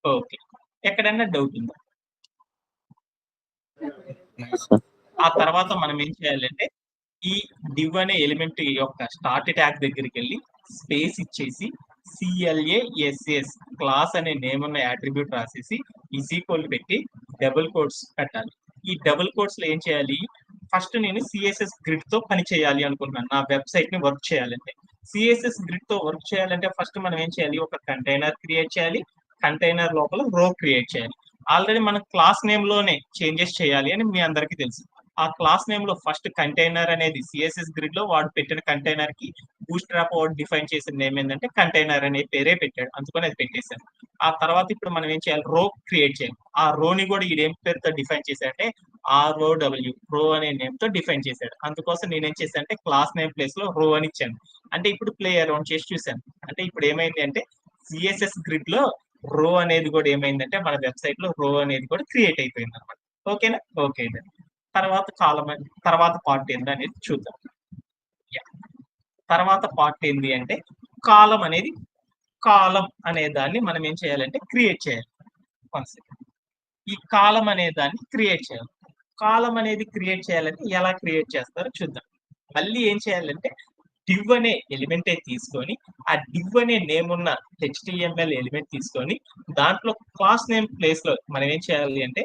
ఓకే, ఎక్కడన్నా డౌట్ ఉందా? ఆ తర్వాత మనం ఏం చేయాలంటే ఈ div అనే ఎలిమెంట్ యొక్క స్టార్ట్ ట్యాగ్ దగ్గరికి వెళ్ళి స్పేస్ ఇచ్చేసి CLASS క్లాస్ అనే నేమ్ ఉన్న యాట్రిబ్యూట్ రాసేసి ఈక్వల్ పెట్టి డబుల్ కోట్స్ పెట్టాలి. ఈ డబుల్ కోట్స్ లో ఏం చేయాలి, ఫస్ట్ నేను సిఎస్ఎస్ గ్రిడ్ తో పని చేయాలి అనుకుంటున్నాను. నా వెబ్సైట్ ని వర్క్ చేయాలంటే సిఎస్ఎస్ గ్రిడ్ తో వర్క్ చేయాలంటే ఫస్ట్ మనం ఏం చేయాలి, ఒక కంటైనర్ క్రియేట్ చేయాలి. కంటైనర్ లోపల రో క్రియేట్ చేయాలి. ఆల్రెడీ మనం క్లాస్ నేమ్ లోనే చేంజెస్ చేయాలి అని మీ అందరికీ తెలుసు. ఆ క్లాస్ నేమ్ లో ఫస్ట్ కంటైనర్ అనేది సిఎస్ఎస్ గ్రిడ్ లో వాడు పెట్టిన కంటైనర్ కి బూట్‌స్ట్రాప్ వాడు డిఫైన్ చేసిన నేమ్ ఏంటంటే కంటైనర్ అనే పేరే పెట్టాడు, అందుకని అది పెట్టేశాను. ఆ తర్వాత ఇప్పుడు మనం ఏం చేయాలి, రో క్రియేట్ చేయాలి. ఆ రోని కూడా ఈ నేమ్ పేరుతో డిఫైన్ చేశాడంటే ROW రో అనే నేమ్ తో డిఫైన్ చేశాడు. అందుకోసం నేనేం చేశాను అంటే క్లాస్ నేమ్ ప్లేస్ లో రో అని ఇచ్చాను. అంటే ఇప్పుడు ప్లే అరౌండ్ చేసి చూశాను. అంటే ఇప్పుడు ఏమైంది అంటే సిఎస్ఎస్ గ్రిడ్ లో రో అనేది కూడా ఏమైందంటే మన వెబ్సైట్ లో రో అనేది కూడా క్రియేట్ అయిపోయింది అనమాట. ఓకేనా? ఓకే, తర్వాత తర్వాత పార్ట్ ఏంది అనేది చూద్దాం. తర్వాత పార్ట్ ఏంది అంటే కాలం అనే దాన్ని మనం ఏం చేయాలంటే క్రియేట్ చేయాలి. ఈ కాలం అనే దాన్ని క్రియేట్ చేయాలి. కాలం అనేది క్రియేట్ చేయాలంటే ఎలా క్రియేట్ చేస్తారో చూద్దాం. మళ్ళీ ఏం చేయాలంటే డివ్ అనే ఎలిమెంటే తీసుకొని ఆ డివ్ అనే నేమ్ ఉన్న HTML ఎలిమెంట్ తీసుకొని దాంట్లో క్లాస్ నేమ్ ప్లేస్ లో మనం ఏం చేయాలి అంటే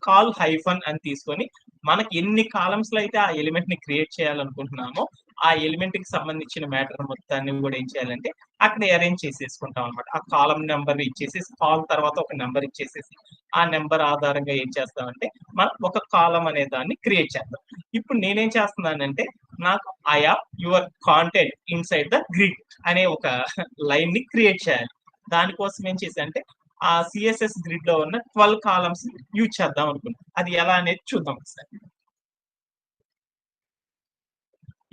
కాల్ హైఫన్ అని తీసుకొని మనకి ఎన్ని కాలమ్స్ లో అయితే ఆ ఎలిమెంట్ ని క్రియేట్ చేయాలనుకుంటున్నామో ఆ ఎలిమెంట్ కి సంబంధించిన మ్యాటర్ మొత్తాన్ని కూడా ఏం చేయాలంటే అక్కడ అరేంజ్ చేసేసుకుంటాం అనమాట. ఆ కాలం నెంబర్ ఇచ్చేసేసి కాల్ తర్వాత ఒక నెంబర్ ఇచ్చేసేసి ఆ నెంబర్ ఆధారంగా ఏం చేస్తామంటే మనం ఒక కాలం అనే దాన్ని క్రియేట్ చేస్తాం. ఇప్పుడు నేనేం చేస్తున్నానంటే నాకు your content inside the grid అనే ఒక లైన్ ని క్రియేట్ చేయాలి. దానికోసం ఏం చేశానంటే ఆ సిఎస్ఎస్ గ్రిడ్ లో ఉన్న 12 కాలమ్స్ యూజ్ చేద్దాం అనుకున్నాను. అది ఎలా అనేది చూద్దాం ఒకసారి.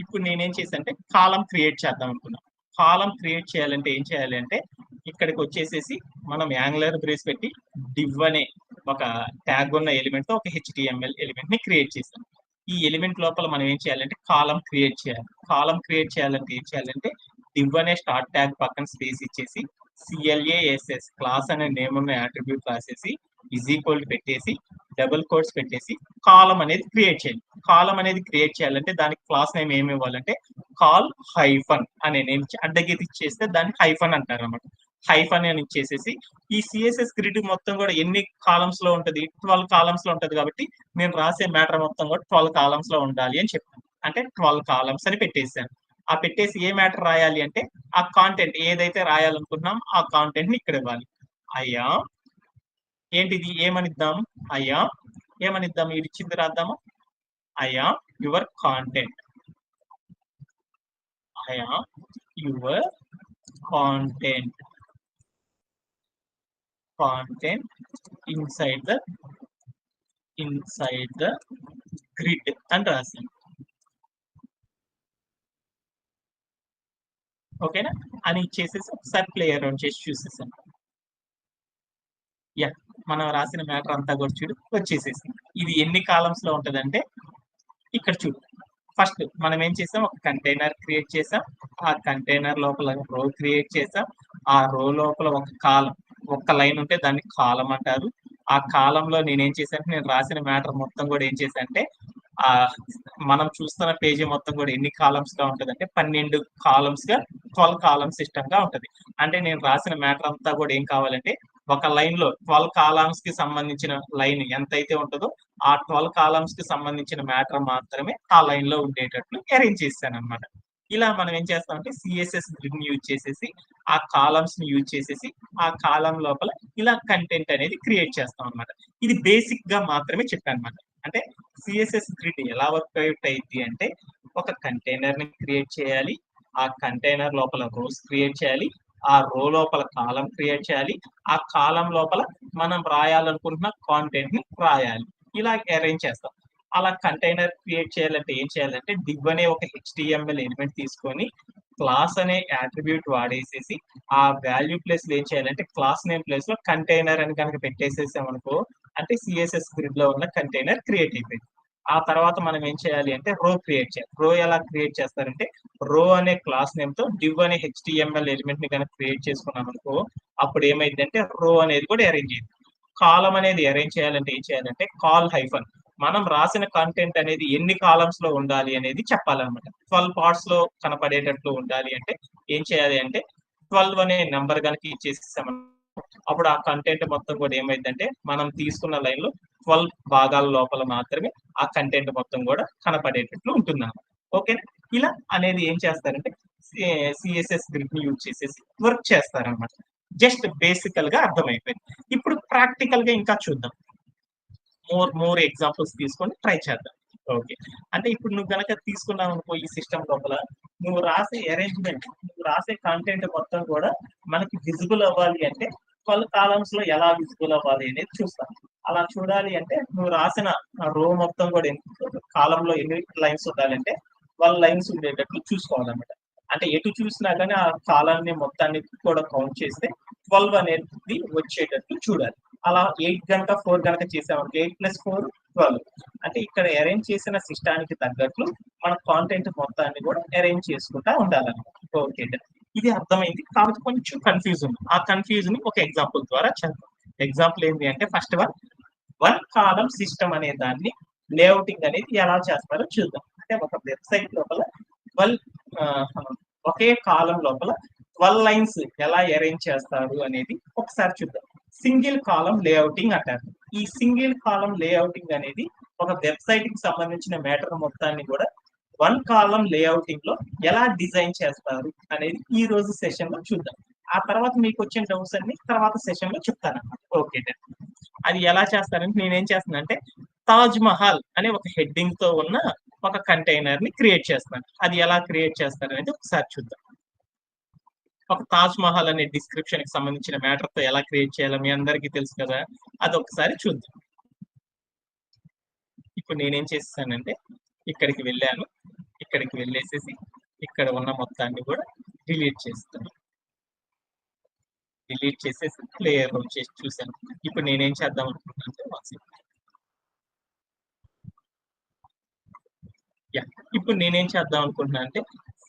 ఇప్పుడు నేనేం చేశానంటే కాలం క్రియేట్ చేద్దాం అనుకున్నాను. కాలం క్రియేట్ చేయాలంటే ఏం చేయాలి అంటే ఇక్కడికి వచ్చేసేసి మనం యాంగులర్ బ్రేస్ పెట్టి div అనే ఒక ట్యాగ్ ఉన్న ఎలిమెంట్ తో ఒక HTML ఎలిమెంట్ ని క్రియేట్ చేసాం. ఈ ఎలిమెంట్ లోపల మనం ఏం చేయాలంటే కాలం క్రియేట్ చేయాలి. కాలం క్రియేట్ చేయాలంటే ఏం చేయాలంటే div అనే స్టార్ట్ ట్యాగ్ పక్కన స్పేస్ ఇచ్చేసి CLASS క్లాస్ అనే నేమ్ ఉన్న అట్రిబ్యూట్ రాసేసి ఈజ్ ఈక్వల్ పెట్టేసి డబుల్ కోట్స్ పెట్టేసి కాలం అనేది క్రియేట్ చేయాలి. కాలం అనేది క్రియేట్ చేయాలంటే దానికి క్లాస్ నేమ్ ఏమి ఇవ్వాలంటే కాల్ హైఫన్ అనే నేమ్ అడ్డగీత ఇచ్చేస్తే దాన్ని హైఫన్ అంటారు అన్నమాట. హైఫన్ అని ఇచ్చేసేసి ఈ సిఎస్ఎస్ గ్రిడ్ మొత్తం కూడా ఎన్ని కాలమ్స్ లో ఉంటది 12 కాలమ్స్ లో ఉంటది కాబట్టి నేను రాసే మ్యాటర్ మొత్తం కూడా 12 కాలమ్స్ లో ఉండాలి అని చెప్పాను. అంటే 12 కాలమ్స్ అని పెట్టేసాను. ఆ పెట్టేసి ఏ మ్యాటర్ రాయాలి అంటే ఆ కాంటెంట్ ఏదైతే రాయాలనుకున్నాం ఆ కాంటెంట్ ని ఇక్కడ ఇవ్వాలి. అయ్యా ఏంటిది ఏమనిద్దాం అయ్యా ఏమనిద్దాం ఇది ఇచ్చింది రాద్దాము అయ్యా యువర్ కాంటెంట్ అయ్యా your content inside the grid అని రాసాం. ఓకేనా అని ఇచ్చేసేసి ఒకసారి ప్లేయర్ రన్ చేసి చూసేసాం. యా మనం రాసిన మ్యాటర్ అంతా కూడా చూడు వచ్చేసేసి ఇది ఎన్ని కాలమ్స్ లో ఉంటదంటే ఇక్కడ చూడు ఫస్ట్ మనం ఏం చేసాం ఒక కంటైనర్ క్రియేట్ చేసాం. ఆ కంటైనర్ లోపల రో క్రియేట్ చేసాం. ఆ రో లోపల ఒక కాలం ఒక్క లైన్ ఉంటే దాన్ని కాలం అంటారు. ఆ కాలంలో నేనేం చేశాను నేను రాసిన మ్యాటర్ మొత్తం కూడా ఏం చేశానంటే ఆ మనం చూస్తున్న పేజీ మొత్తం కూడా ఎన్ని కాలమ్స్ గా ఉంటది అంటే 12 కాలమ్స్ గా 12 కాలమ్ సిస్టమ్ గా ఉంటది. అంటే నేను రాసిన మ్యాటర్ అంతా కూడా ఏం కావాలంటే ఒక లైన్ లో 12 కాలమ్స్ కి సంబంధించిన లైన్ ఎంతైతే ఉంటుందో ఆ 12 కాలమ్స్ కి సంబంధించిన మ్యాటర్ మాత్రమే ఆ లైన్ లో ఉండేటట్లు అరేంజ్ చేశాను అనమాట. ఇలా మనం ఏం చేస్తామంటే సిఎస్ఎస్ గ్రిడ్ ని యూజ్ చేసేసి ఆ కాలమ్స్ ని యూజ్ చేసేసి ఆ కాలం లోపల ఇలా కంటెంట్ అనేది క్రియేట్ చేస్తాం అనమాట. ఇది బేసిక్ గా మాత్రమే చెప్పాను అనమాట. అంటే సిఎస్ఎస్ గ్రిడ్ ఎలా వర్క్ అవుట్ అయింది అంటే ఒక కంటైనర్ ని క్రియేట్ చేయాలి. ఆ కంటైనర్ లోపల రోస్ క్రియేట్ చేయాలి. ఆ రో లోపల కాలం క్రియేట్ చేయాలి. ఆ కాలం లోపల మనం రాయాలనుకుంటున్న కాంటెంట్ ని రాయాలి. ఇలా అరేంజ్ చేస్తాం. అలా కంటైనర్ క్రియేట్ చేయాలంటే ఏం చేయాలంటే div అనే ఒక HTML ఎలిమెంట్ తీసుకొని క్లాస్ అనే అట్రిబ్యూట్ వాడేసేసి ఆ వాల్యూ ప్లేస్ లో ఏం చేయాలంటే క్లాస్ నేమ్ ప్లేస్ లో కంటైనర్ అని కనుక పెట్టేసేసామనుకో అంటే సిఎస్ఎస్ గ్రిడ్ లో ఉన్న కంటైనర్ క్రియేట్ అయిపోయింది. ఆ తర్వాత మనం ఏం చేయాలి అంటే రో క్రియేట్ చేయాలి. రో ఎలా క్రియేట్ చేస్తారంటే రో అనే క్లాస్ నేమ్ తో div అనే HTML ఎలిమెంట్ ని కనుక క్రియేట్ చేసుకున్నాం అనుకో అప్పుడు ఏమైందంటే రో అనేది కూడా అరేంజ్ అయింది. కాలం అనేది అరేంజ్ చేయాలంటే ఏం చేయాలంటే కాల్ హైఫన్ మనం రాసిన కంటెంట్ అనేది ఎన్ని కాలమ్స్ లో ఉండాలి అనేది చెప్పాలన్నమాట. 12 పార్ట్స్ లో కనపడేటట్లు ఉండాలి అంటే ఏం చేయాలి అంటే 12 అనే నెంబర్ కనుక ఇచ్చేసాం అప్పుడు ఆ కంటెంట్ మొత్తం కూడా ఏమైందంటే మనం తీసుకున్న లైన్ లో 12 భాగాల లోపల మాత్రమే ఆ కంటెంట్ మొత్తం కూడా కనపడేటట్లు ఉంటుందన్నమాట. ఓకే ఇలా అనేది ఏం చేస్తారంటే సిఎస్ఎస్ గ్రిడ్ ని యూజ్ చేసేసి వర్క్ చేస్తారనమాట. జస్ట్ బేసికల్ గా అర్థమైపోయింది. ఇప్పుడు ప్రాక్టికల్ గా ఇంకా చూద్దాం. మోర్ ఎగ్జాంపుల్స్ తీసుకొని ట్రై చేద్దాం. ఓకే అంటే ఇప్పుడు నువ్వు కనుక తీసుకున్నావు అనుకో ఈ సిస్టమ్ లోపల నువ్వు రాసే అరేంజ్మెంట్ నువ్వు రాసే కంటెంట్ మొత్తం కూడా మనకి విజిబుల్ అవ్వాలి అంటే 12 కాలమ్స్ లో ఎలా విజిబుల్ అవ్వాలి అనేది చూస్తాం. అలా చూడాలి అంటే నువ్వు రాసిన రో మొత్తం కూడా కాలంలో ఎన్ని లైన్స్ ఉండాలంటే 12 లైన్స్ ఉండేటట్లు చూసుకోవాలన్నమాట. అంటే ఎటు చూసినా కానీ ఆ కాలాన్ని మొత్తాన్ని కూడా కౌంట్ చేస్తే 12 అనేది వచ్చేటట్లు చూడాలి. అలా 8 గనక 4 గనక చేసామంటే 8 + 4 12 అంటే ఇక్కడ అరేంజ్ చేసిన సిస్టానికి తగ్గట్లు మన కాంటెంట్ మొత్తాన్ని కూడా అరేంజ్ చేసుకుంటా ఉండాలన్నమాట. ఓకే ఇది అర్థమైంది కాబట్టి కొంచెం కన్ఫ్యూజ్ ఉంది. ఆ కన్ఫ్యూజ్ ని ఒక ఎగ్జాంపుల్ ద్వారా చేద్దాం. ఎగ్జాంపుల్ ఏంటి అంటే ఫస్ట్ వన్ కాలం సిస్టమ్ అనే దాన్ని లేఅవుటింగ్ అనేది ఎలా చేస్తారో చూద్దాం. అంటే ఒక వెబ్సైట్ లోపల 12 ఒకే కాలం లోపల 12 లైన్స్ ఎలా అరేంజ్ చేస్తారు అనేది ఒకసారి చూద్దాం. సింగిల్ కాలం లేఅవుటింగ్ అంటారు. ఈ సింగిల్ కాలం లేఅవుటింగ్ అనేది ఒక వెబ్సైట్ కి సంబంధించిన మ్యాటర్ మొత్తాన్ని కూడా వన్ కాలం లేఅవుటింగ్ లో ఎలా డిజైన్ చేస్తారు అనేది ఈ రోజు సెషన్ లో చూద్దాం. ఆ తర్వాత మీకు వచ్చిన డౌట్స్ అన్ని తర్వాత సెషన్ లో చెప్తాను. ఓకే అది ఎలా చేస్తారంటే నేనేం చేస్తానంటే తాజ్ మహల్ అనే ఒక హెడ్డింగ్ తో ఉన్న ఒక కంటైనర్ ని క్రియేట్ చేస్తాను. అది ఎలా క్రియేట్ చేస్తారు అనేది ఒకసారి చూద్దాం. ఒక తాజ్ మహల్ అనే డిస్క్రిప్షన్ కి సంబంధించిన మ్యాటర్ తో ఎలా క్రియేట్ చేయాలో మీ అందరికీ తెలుసు కదా, అది ఒకసారి చూద్దాం. ఇప్పుడు నేనేం చేస్తానంటే ఇక్కడికి వెళ్ళాను. ఇక్కడికి వెళ్ళేసేసి ఇక్కడ ఉన్న మొత్తాన్ని కూడా డిలీట్ చేస్తాను. డిలీట్ చేసేసి ప్లేయర్ చేసి చూసాను. ఇప్పుడు నేనేం చేద్దాం అనుకుంటున్నా అంటే ఇప్పుడు నేనేం చేద్దాం అనుకుంటున్నా అంటే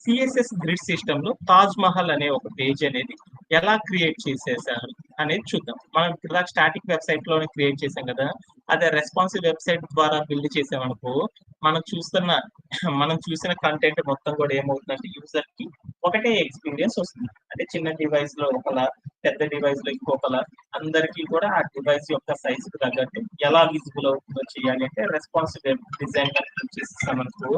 సిఎస్ఎస్ గ్రిడ్ సిస్టమ్ లో తాజ్ మహల్ అనే ఒక పేజ్ అనేది ఎలా క్రియేట్ చేసేసారు అనేది చూద్దాం. మనం ఇప్పుడు స్టాటిక్ వెబ్సైట్ లోనే క్రియేట్ చేసాం కదా, అదే రెస్పాన్సివ్ వెబ్సైట్ ద్వారా బిల్డ్ చేసామనుకో మనం చూసిన కంటెంట్ మొత్తం కూడా ఏమవుతుందంటే యూజర్ కి ఒకటే ఎక్స్పీరియన్స్ వస్తుంది. అంటే చిన్న డివైస్ లో ఒకలా, పెద్ద డివైస్ లో ఇంకొకలా, అందరికీ కూడా ఆ డివైస్ యొక్క సైజ్ కు తగ్గట్టు ఎలా విజిబుల్ అవుతుందో చేయాలి అంటే రెస్పాన్సివ్ వెబ్ డిజైన్ చేసామనుకో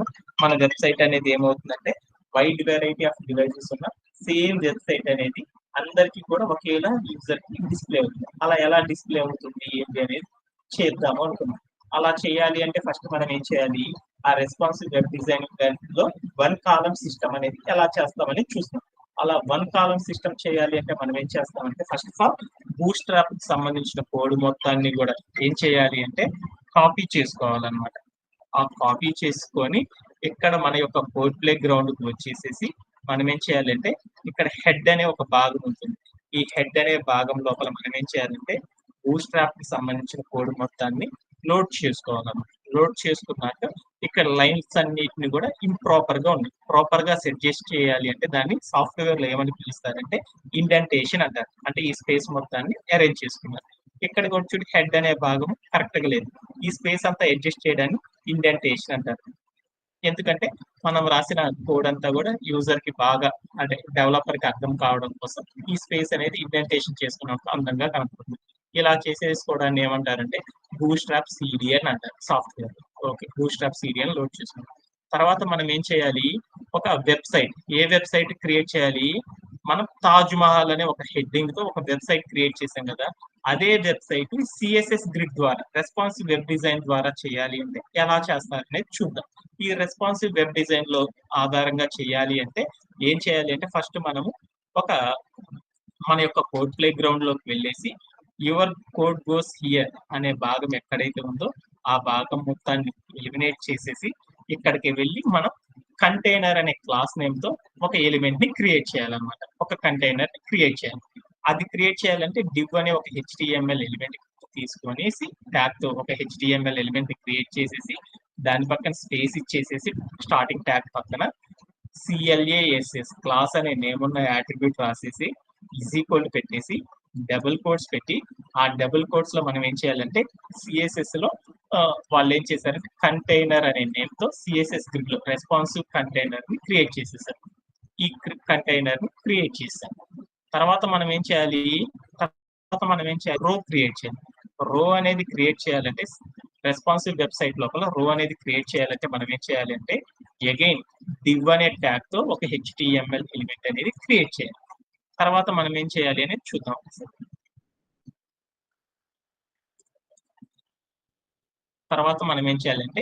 మన వెబ్సైట్ అనేది ఏమవుతుందంటే వైడ్ వెరైటీ ఆఫ్ డివైసెస్ ఉన్న సేమ్ వెబ్సైట్ అనేది అందరికీ కూడా ఒకేలా యూజర్ కి డిస్ప్లే అవుతుంది. అలా ఎలా డిస్ప్లే అవుతుంది ఏంటి అనేది చేద్దాము అనుకున్నాం. అలా చేయాలి అంటే ఫస్ట్ మనం ఏం చేయాలి, ఆ రెస్పాన్సివ్ వెబ్ డిజైనింగ్ లో వన్ కాలం సిస్టమ్ అనేది ఎలా చేస్తామని చూస్తాం. అలా వన్ కాలం సిస్టమ్ చేయాలి అంటే మనం ఏం చేస్తామంటే ఫస్ట్ ఆఫ్ ఆల్ బూట్స్ట్రాప్ కి సంబంధించిన కోడ్ మొత్తాన్ని కూడా ఏం చేయాలి అంటే కాపీ చేసుకోవాలన్నమాట. ఆ కాపీ చేసుకొని ఇక్కడ మన యొక్క కోడ్ ప్లే గ్రౌండ్ కి వచ్చేసేసి మనం ఏం చేయాలంటే ఇక్కడ హెడ్ అనే ఒక భాగం ఉంటుంది. ఈ హెడ్ అనే భాగం లోపల మనం ఏం చేయాలంటే బూట్స్ట్రాప్ కి సంబంధించిన కోడ్ మొత్తాన్ని లోడ్ చేసుకోవాలన్నమాట. లోడ్ చేసుకున్నాక ఇక్కడ లైన్స్ అన్నిటిని కూడా ఇంప్రాపర్ గా ఉన్నాయి, ప్రాపర్ గా సెట్ చేయాలి అంటే దాన్ని సాఫ్ట్వేర్ లో ఏమని పిలుస్తారంటే ఇండెంటేషన్ అంటారు. అంటే ఈ స్పేస్ మొత్తాన్ని అరేంజ్ చేసుకున్నారు. ఇక్కడ కూడా హెడ్ అనే భాగం కరెక్ట్ గా లేదు, ఈ స్పేస్ అంతా అడ్జస్ట్ చేయడాన్ని ఇండెంటేషన్ అంటారు. ఎందుకంటే మనం రాసిన కోడ్ అంతా కూడా యూజర్ కి బాగా అంటే డెవలపర్ కి అర్థం కావడం కోసం ఈ స్పేస్ అనేది ఇండెంటేషన్ చేసుకున్నప్పుడు అందంగా కనపడుతుంది. ఇలా చేసేసుకోవడాన్ని ఏమంటారంటే బూట్స్ట్రాప్ సిడిఎన్ అంటారు software. Okay, bootstrap CDN load చేసుకున్నాం. తర్వాత మనం ఏం చేయాలి, ఒక వెబ్సైట్, ఏ వెబ్సైట్ క్రియేట్ చేయాలి, మనం తాజ్ మహల్ అనే ఒక హెడ్డింగ్ తో ఒక వెబ్సైట్ క్రియేట్ చేసాం కదా, అదే వెబ్సైట్ సిఎస్ఎస్ గ్రిడ్ ద్వారా రెస్పాన్సివ్ వెబ్ డిజైన్ ద్వారా చేయాలి అంటే ఎలా చేస్తారనేది చూద్దాం. ఈ రెస్పాన్సివ్ వెబ్ డిజైన్ లో ఆధారంగా చేయాలి అంటే ఏం చేయాలి అంటే ఫస్ట్ మనము ఒక మన యొక్క కోడ్ ప్లే గ్రౌండ్ లోకి వెళ్ళేసి యువర్ కోడ్ గోస్ హియర్ అనే భాగం ఎక్కడైతే ఉందో ఆ భాగం మొత్తాన్ని ఎలిమినేట్ చేసేసి ఇక్కడికి వెళ్ళి మనం కంటైనర్ అనే క్లాస్ నేమ్ తో ఒక ఎలిమెంట్ ని క్రియేట్ చేయాలన్నమాట. ఒక కంటైనర్ ని క్రియేట్ చేయాలి. అది క్రియేట్ చేయాలంటే div అనే ఒక HTML ఎలిమెంట్ తీసుకొనేసి ట్యాగ్ తో ఒక HTML ఎలిమెంట్ ని క్రియేట్ చేసేసి దాని పక్కన స్పేస్ ఇచ్చేసేసి స్టార్టింగ్ ట్యాగ్ పక్కన CLASS క్లాస్ అనే నేమ్ ఉన్న యాట్రిబ్యూట్ రాసేసి ఈక్వల్ పెట్టేసి డబుల్ కోట్స్ పెట్టి ఆ డబుల్ కోట్స్ లో మనం ఏం చేయాలంటే సిఎస్ఎస్ లో వాళ్ళు ఏం చేశారంటే కంటైనర్ అనే నేమ్ తో సిఎస్ఎస్ గ్రిడ్ లో రెస్పాన్సివ్ కంటైనర్ ని క్రియేట్ చేసేసారు. ఈ కంటైనర్ ని క్రియేట్ చేసాం. తర్వాత మనం ఏం చేయాలి, రో క్రియేట్ చేయాలి. రో అనేది క్రియేట్ చేయాలంటే రెస్పాన్సివ్ వెబ్సైట్ లోపల రో అనేది క్రియేట్ చేయాలంటే మనం ఏం చేయాలి అంటే అగైన్ div అనే ట్యాగ్ తో ఒక HTML ఎలిమెంట్ అనేది క్రియేట్ చేయాలి. తర్వాత మనం ఏం చేయాలి అనేది చూద్దాం. తర్వాత మనం ఏం చేయాలంటే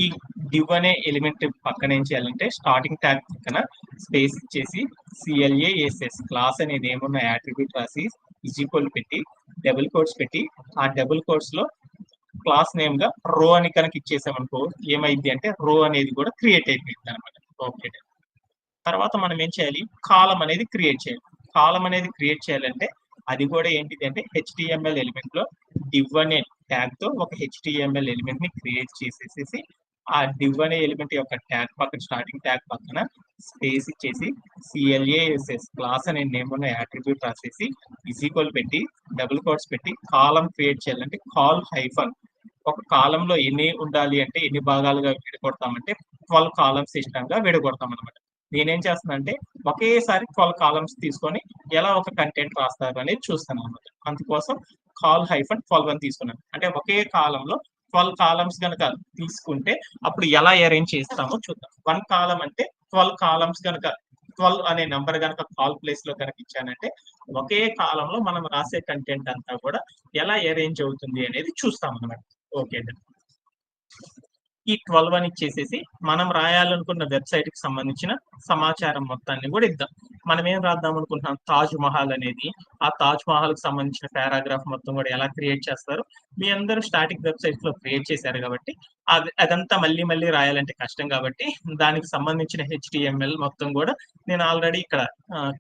ఈ div అనే ఎలిమెంట్ పక్కన ఏం చేయాలంటే స్టార్టింగ్ ట్యాగ్ పక్కన స్పేస్ ఇచ్చేసి CLASS క్లాస్ అనేది ఏమున్న యాట్రిబ్యూట్ రాసి ఈక్వల్ పెట్టి డబుల్ కోట్స్ పెట్టి ఆ డబుల్ కోట్స్ లో క్లాస్ నేమ్ గా రో అని కనుక ఇచ్చేసామనుకో ఏమైంది అంటే రో అనేది కూడా క్రియేట్ అయిపోయింది అనమాట. ఓకే, తర్వాత మనం ఏం చేయాలి, కాలం అనేది క్రియేట్ చేయాలి. కాలం అనేది క్రియేట్ చేయాలంటే అది కూడా ఏంటిది అంటే HTML ఎలిమెంట్ లో div అనే ట్యాగ్ తో ఒక HTML ఎలిమెంట్ ని క్రియేట్ చేసేసి ఆ div అనే ఎలిమెంట్ యొక్క ట్యాగ్ పక్కన స్టార్టింగ్ ట్యాగ్ పక్కన స్పేస్ ఇచ్చేసి CLASS క్లాస్ అనే నేమ్ ఉన్న యాట్రిబ్యూట్ రాసేసి ఈక్వల్ పెట్టి డబుల్ కోట్స్ పెట్టి కాలం క్రియేట్ చేయాలంటే కాల్ హైఫన్ ఒక కాలంలో ఎన్ని ఉండాలి అంటే ఎన్ని భాగాలుగా విడగొడతామంటే 12 కాలమ్స్ ఇష్టంగా విడగొడతాం అనమాట. నేనేం చేస్తున్నా అంటే ఒకేసారి 12 కాలమ్స్ తీసుకొని ఎలా ఒక కంటెంట్ రాస్తారు అనేది చూస్తాను అనమాట. అందుకోసం కాల్ హైఫన్ 12 అని తీసుకున్నాను. అంటే ఒకే కాలంలో 12 కాలమ్స్ కనుక తీసుకుంటే అప్పుడు ఎలా అరేంజ్ చేస్తామో చూద్దాం. 1 కాలం అంటే 12 కాలమ్స్ కనుక 12 అనే నెంబర్ కనుక కాల్ ప్లేస్ లో కనుక ఇచ్చానంటే ఒకే కాలంలో మనం రాసే కంటెంట్ అంతా కూడా ఎలా అరేంజ్ అవుతుంది అనేది చూస్తాం అనమాట. ఓకే. ఈ 12 అని ఇచ్చేసేసి మనం రాయాలనుకున్న వెబ్సైట్ కి సంబంధించిన సమాచారం మొత్తాన్ని కూడా ఇద్దాం. మనం ఏం రాద్దాం అనుకుంటున్నాం, తాజ్ మహల్ అనేది, ఆ తాజ్ మహల్ కి సంబంధించిన పారాగ్రాఫ్ మొత్తం కూడా ఎలా క్రియేట్ చేస్తారు, మీ అందరూ స్టాటిక్ వెబ్సైట్స్ లో క్రియేట్ చేశారు కాబట్టి అదంతా మళ్ళీ మళ్ళీ రాయాలంటే కష్టం కాబట్టి దానికి సంబంధించిన HTML మొత్తం కూడా నేను ఆల్రెడీ ఇక్కడ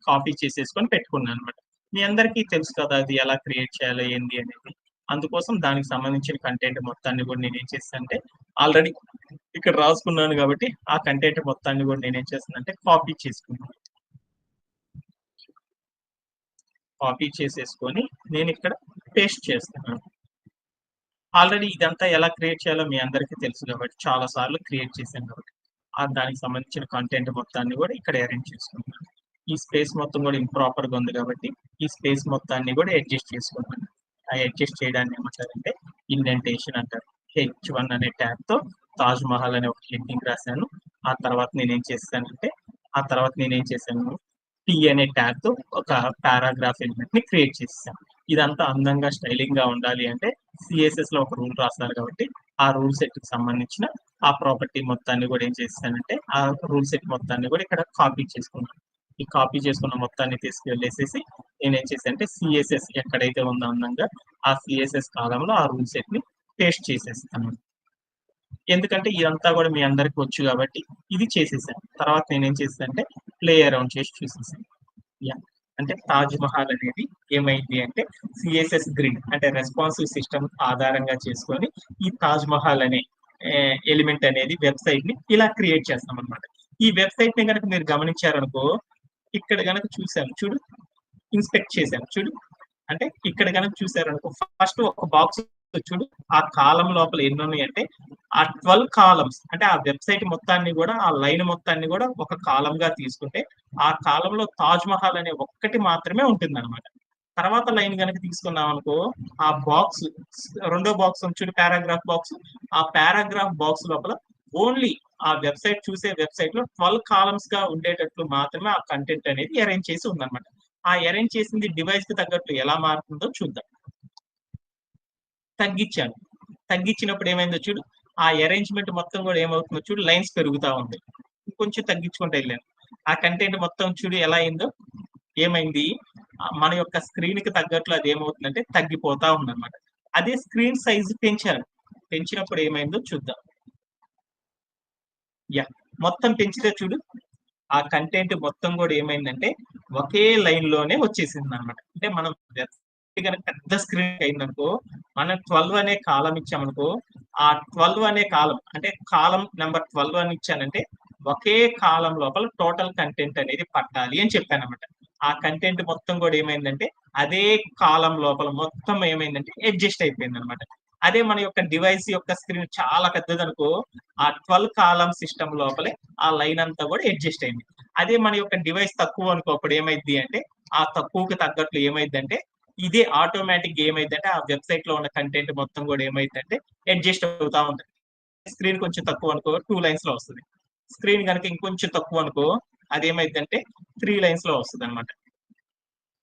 కాపీ చేసేసుకొని పెట్టుకున్నాను అనమాట. మీ అందరికీ తెలుసు కదా అది ఎలా క్రియేట్ చేయాలి ఏంది అనేది. అందుకోసం దానికి సంబంధించిన కంటెంట్ మొత్తాన్ని కూడా నేను ఏం చేస్తానంటే ఆల్రెడీ ఇక్కడ రాసుకున్నాను కాబట్టి ఆ కంటెంట్ మొత్తాన్ని కూడా నేను ఏం చేస్తానంటే కాపీ చేసుకున్నాను. కాపీ చేసేసుకొని నేను ఇక్కడ పేస్ట్ చేస్తున్నాను. ఆల్రెడీ ఇదంతా ఎలా క్రియేట్ చేయాలో మీ అందరికీ తెలుసు కాబట్టి చాలా సార్లు క్రియేట్ చేశాను కాబట్టి దానికి సంబంధించిన కంటెంట్ మొత్తాన్ని కూడా ఇక్కడ అరేంజ్ చేసుకుంటాను. ఈ స్పేస్ మొత్తం కూడా ఇంప్రాపర్ గా ఉంది కాబట్టి ఈ స్పేస్ మొత్తాన్ని కూడా అడ్జస్ట్ చేసుకుంటాను. ఆ అడ్జస్ట్ చేయడాన్ని ఏమంటారంటే ఇండెంటేషన్ అంటారు. H1 అనే ట్యాబ్ తో తాజ్ మహల్ అనే ఒక హెడ్డింగ్ రాశాను. ఆ తర్వాత నేనేం చేశాను T అనే ట్యాబ్ తో ఒక పారాగ్రాఫ్ ఎలిమెంట్ ని క్రియేట్ చేసాను. ఇదంతా అందంగా స్టైలింగ్ గా ఉండాలి అంటే CSS లో ఒక రూల్ రాస్తారు కాబట్టి ఆ రూల్ సెట్ కి సంబంధించిన ఆ ప్రాపర్టీ మొత్తాన్ని కూడా ఏం చేస్తానంటే ఆ రూల్ సెట్ మొత్తాన్ని కూడా ఇక్కడ కాపీ చేసుకున్నాను. ఈ కాపీ చేసుకున్న మొత్తాన్ని తీసుకెళ్ళేసేసి నేనేం చేశానంటే CSS ఎక్కడైతే ఉందో అందంగా ఆ CSS కాలంలో ఆ రూల్ సెట్ ని పేస్ట్ చేసేస్తాను. ఎందుకంటే ఇదంతా కూడా మీ అందరికి వచ్చు కాబట్టి ఇది చేసేసాను. తర్వాత నేనేం చేస్తానంటే ప్లే అరౌండ్ చేసి చూసేసాను. అంటే తాజ్ మహల్ అనేది ఏమైంది అంటే CSS గ్రిడ్ అంటే రెస్పాన్సివ్ సిస్టమ్ ఆధారంగా చేసుకొని ఈ తాజ్ మహల్ అనే ఎలిమెంట్ అనేది వెబ్సైట్ ని ఇలా క్రియేట్ చేస్తాం అనమాట. ఈ వెబ్సైట్ ని కనుక మీరు గమనించారనుకో, ఇక్కడ కనుక చూసాను చూడు, ఇన్స్పెక్ట్ చేశాను చూడు, అంటే ఇక్కడ కనుక చూసారనుకో ఫస్ట్ ఒక బాక్స్ చూడు, ఆ కాలం లోపల ఎన్ని ఉన్నాయి అంటే ఆ 12 కాలమ్స్ అంటే ఆ వెబ్సైట్ మొత్తాన్ని కూడా ఆ లైన్ మొత్తాన్ని కూడా ఒక కాలం గా తీసుకుంటే ఆ కాలంలో తాజ్ మహల్ అనే ఒక్కటి మాత్రమే ఉంటుంది అనమాట. తర్వాత లైన్ కనుక తీసుకున్నాం అనుకో, ఆ బాక్స్ రెండో బాక్స్ చూడు, పారాగ్రాఫ్ బాక్స్, ఆ పారాగ్రాఫ్ బాక్స్ లోపల ఓన్లీ ఆ వెబ్సైట్ చూసే వెబ్సైట్ లో 12 కాలమ్స్ గా ఉండేటట్లు మాత్రమే ఆ కంటెంట్ అనేది అరేంజ్ చేసి ఉందన్నమాట. ఆ అరేంజ్ చేసింది డివైస్ కి తగ్గట్టు ఎలా మారుతుందో చూద్దాం. తగ్గించాను, తగ్గించినప్పుడు ఏమైందో చూడు, ఆ అరేంజ్మెంట్ మొత్తం కూడా ఏమవుతుందో చూడు, లైన్స్ పెరుగుతా ఉంది. కొంచెం తగ్గించుకుంటూ వెళ్ళాను, ఆ కంటెంట్ మొత్తం చూడు ఎలా అయిందో, ఏమైంది మన యొక్క స్క్రీన్ కి తగ్గట్లు అది ఏమవుతుందంటే తగ్గిపోతా ఉందన్నమాట. అదే స్క్రీన్ సైజ్ పెంచాను, పెంచినప్పుడు ఏమైందో చూద్దాం. మొత్తం పెంచితే చూడు, ఆ కంటెంట్ మొత్తం కూడా ఏమైందంటే ఒకే లైన్ లోనే వచ్చేసింది అనమాట. అంటే మనం పెద్ద స్క్రీన్ అయిందనుకో, మనం 12 అనే కాలం ఇచ్చామనుకో, ఆ 12 అనే కాలం అంటే కాలం నెంబర్ 12 అని ఇచ్చానంటే ఒకే కాలం లోపల టోటల్ కంటెంట్ అనేది పట్టాలి అని చెప్పాను అనమాట. ఆ కంటెంట్ మొత్తం కూడా ఏమైందంటే అదే కాలం లోపల మొత్తం ఏమైందంటే అడ్జస్ట్ అయిపోయింది అనమాట. అదే మన యొక్క డివైస్ యొక్క స్క్రీన్ చాలా పెద్దదనుకో, ఆ 12 కాలం సిస్టమ్ లోపలే ఆ లైన్ అంతా కూడా అడ్జస్ట్ అయింది. అదే మన యొక్క డివైస్ తక్కువ అనుకో, అప్పుడు ఏమైంది అంటే ఆ తక్కువకి తగ్గట్లు ఏమైందంటే ఇదే ఆటోమేటిక్ ఏమైందంటే ఆ వెబ్సైట్ లో ఉన్న కంటెంట్ మొత్తం కూడా ఏమైందంటే అడ్జస్ట్ అవుతా ఉంటుంది. స్క్రీన్ కొంచెం తక్కువ అనుకో 2 లైన్స్ లో వస్తుంది. స్క్రీన్ కనుక ఇంకొంచెం తక్కువ అనుకో, అది ఏమైందంటే 3 లైన్స్ లో వస్తుంది అనమాట.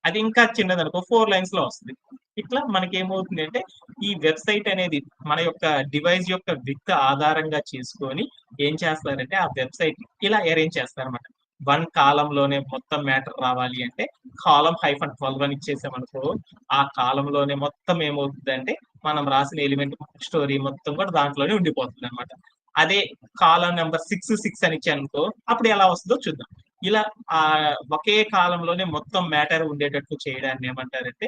అది ఇంకా చిన్నది అనుకో 4 లైన్స్ లో వస్తుంది. ఇట్లా మనకి ఏమవుతుంది అంటే ఈ వెబ్సైట్ అనేది మన యొక్క డివైస్ యొక్క విడ్త్ ఆధారంగా చేసుకొని ఏం చేస్తారంటే ఆ వెబ్సైట్ ఇలా అరేంజ్ చేస్తారు అనమాట. 1 కాలంలోనే మొత్తం మ్యాటర్ రావాలి అంటే కాలం -12 అని ఇచ్చేసామనుకో, ఆ కాలంలోనే మొత్తం ఏమవుతుందంటే మనం రాసిన ఎలిమెంట్ స్టోరీ మొత్తం కూడా దాంట్లోనే ఉండిపోతుంది అనమాట. అదే కాలం నెంబర్ 6 అని ఇచ్చానుకో, అప్పుడు ఎలా వస్తుందో చూద్దాం. ఇలా ఒకే కాలంలోనే మొత్తం మ్యాటర్ ఉండేటట్టు చేయడాన్ని ఏమంటారంటే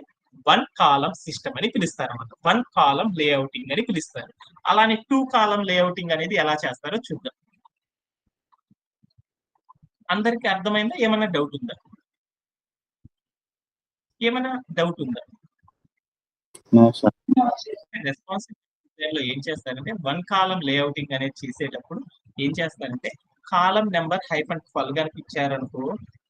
1 కాలం సిస్టమ్ అని పిలుస్తారు అన్నమాట. 1 కాలం లేఅవుటింగ్ అని పిలుస్తారు. అలానే 2 కాలం లేఅవుటింగ్ అనేది ఎలా చేస్తారో చూద్దాం. అందరికి అర్థమైందా? ఏమన్నా డౌట్ ఉందా? ఏమన్నా డౌట్ ఉందా? రెస్పాన్సిబిలిటీలో ఏం చేస్తారంటే 1 కాలం లేఅవుటింగ్ అనేది చేసేటప్పుడు ఏం చేస్తారంటే కాలం నెంబర్ -12 కనుక ఇచ్చారనుకో,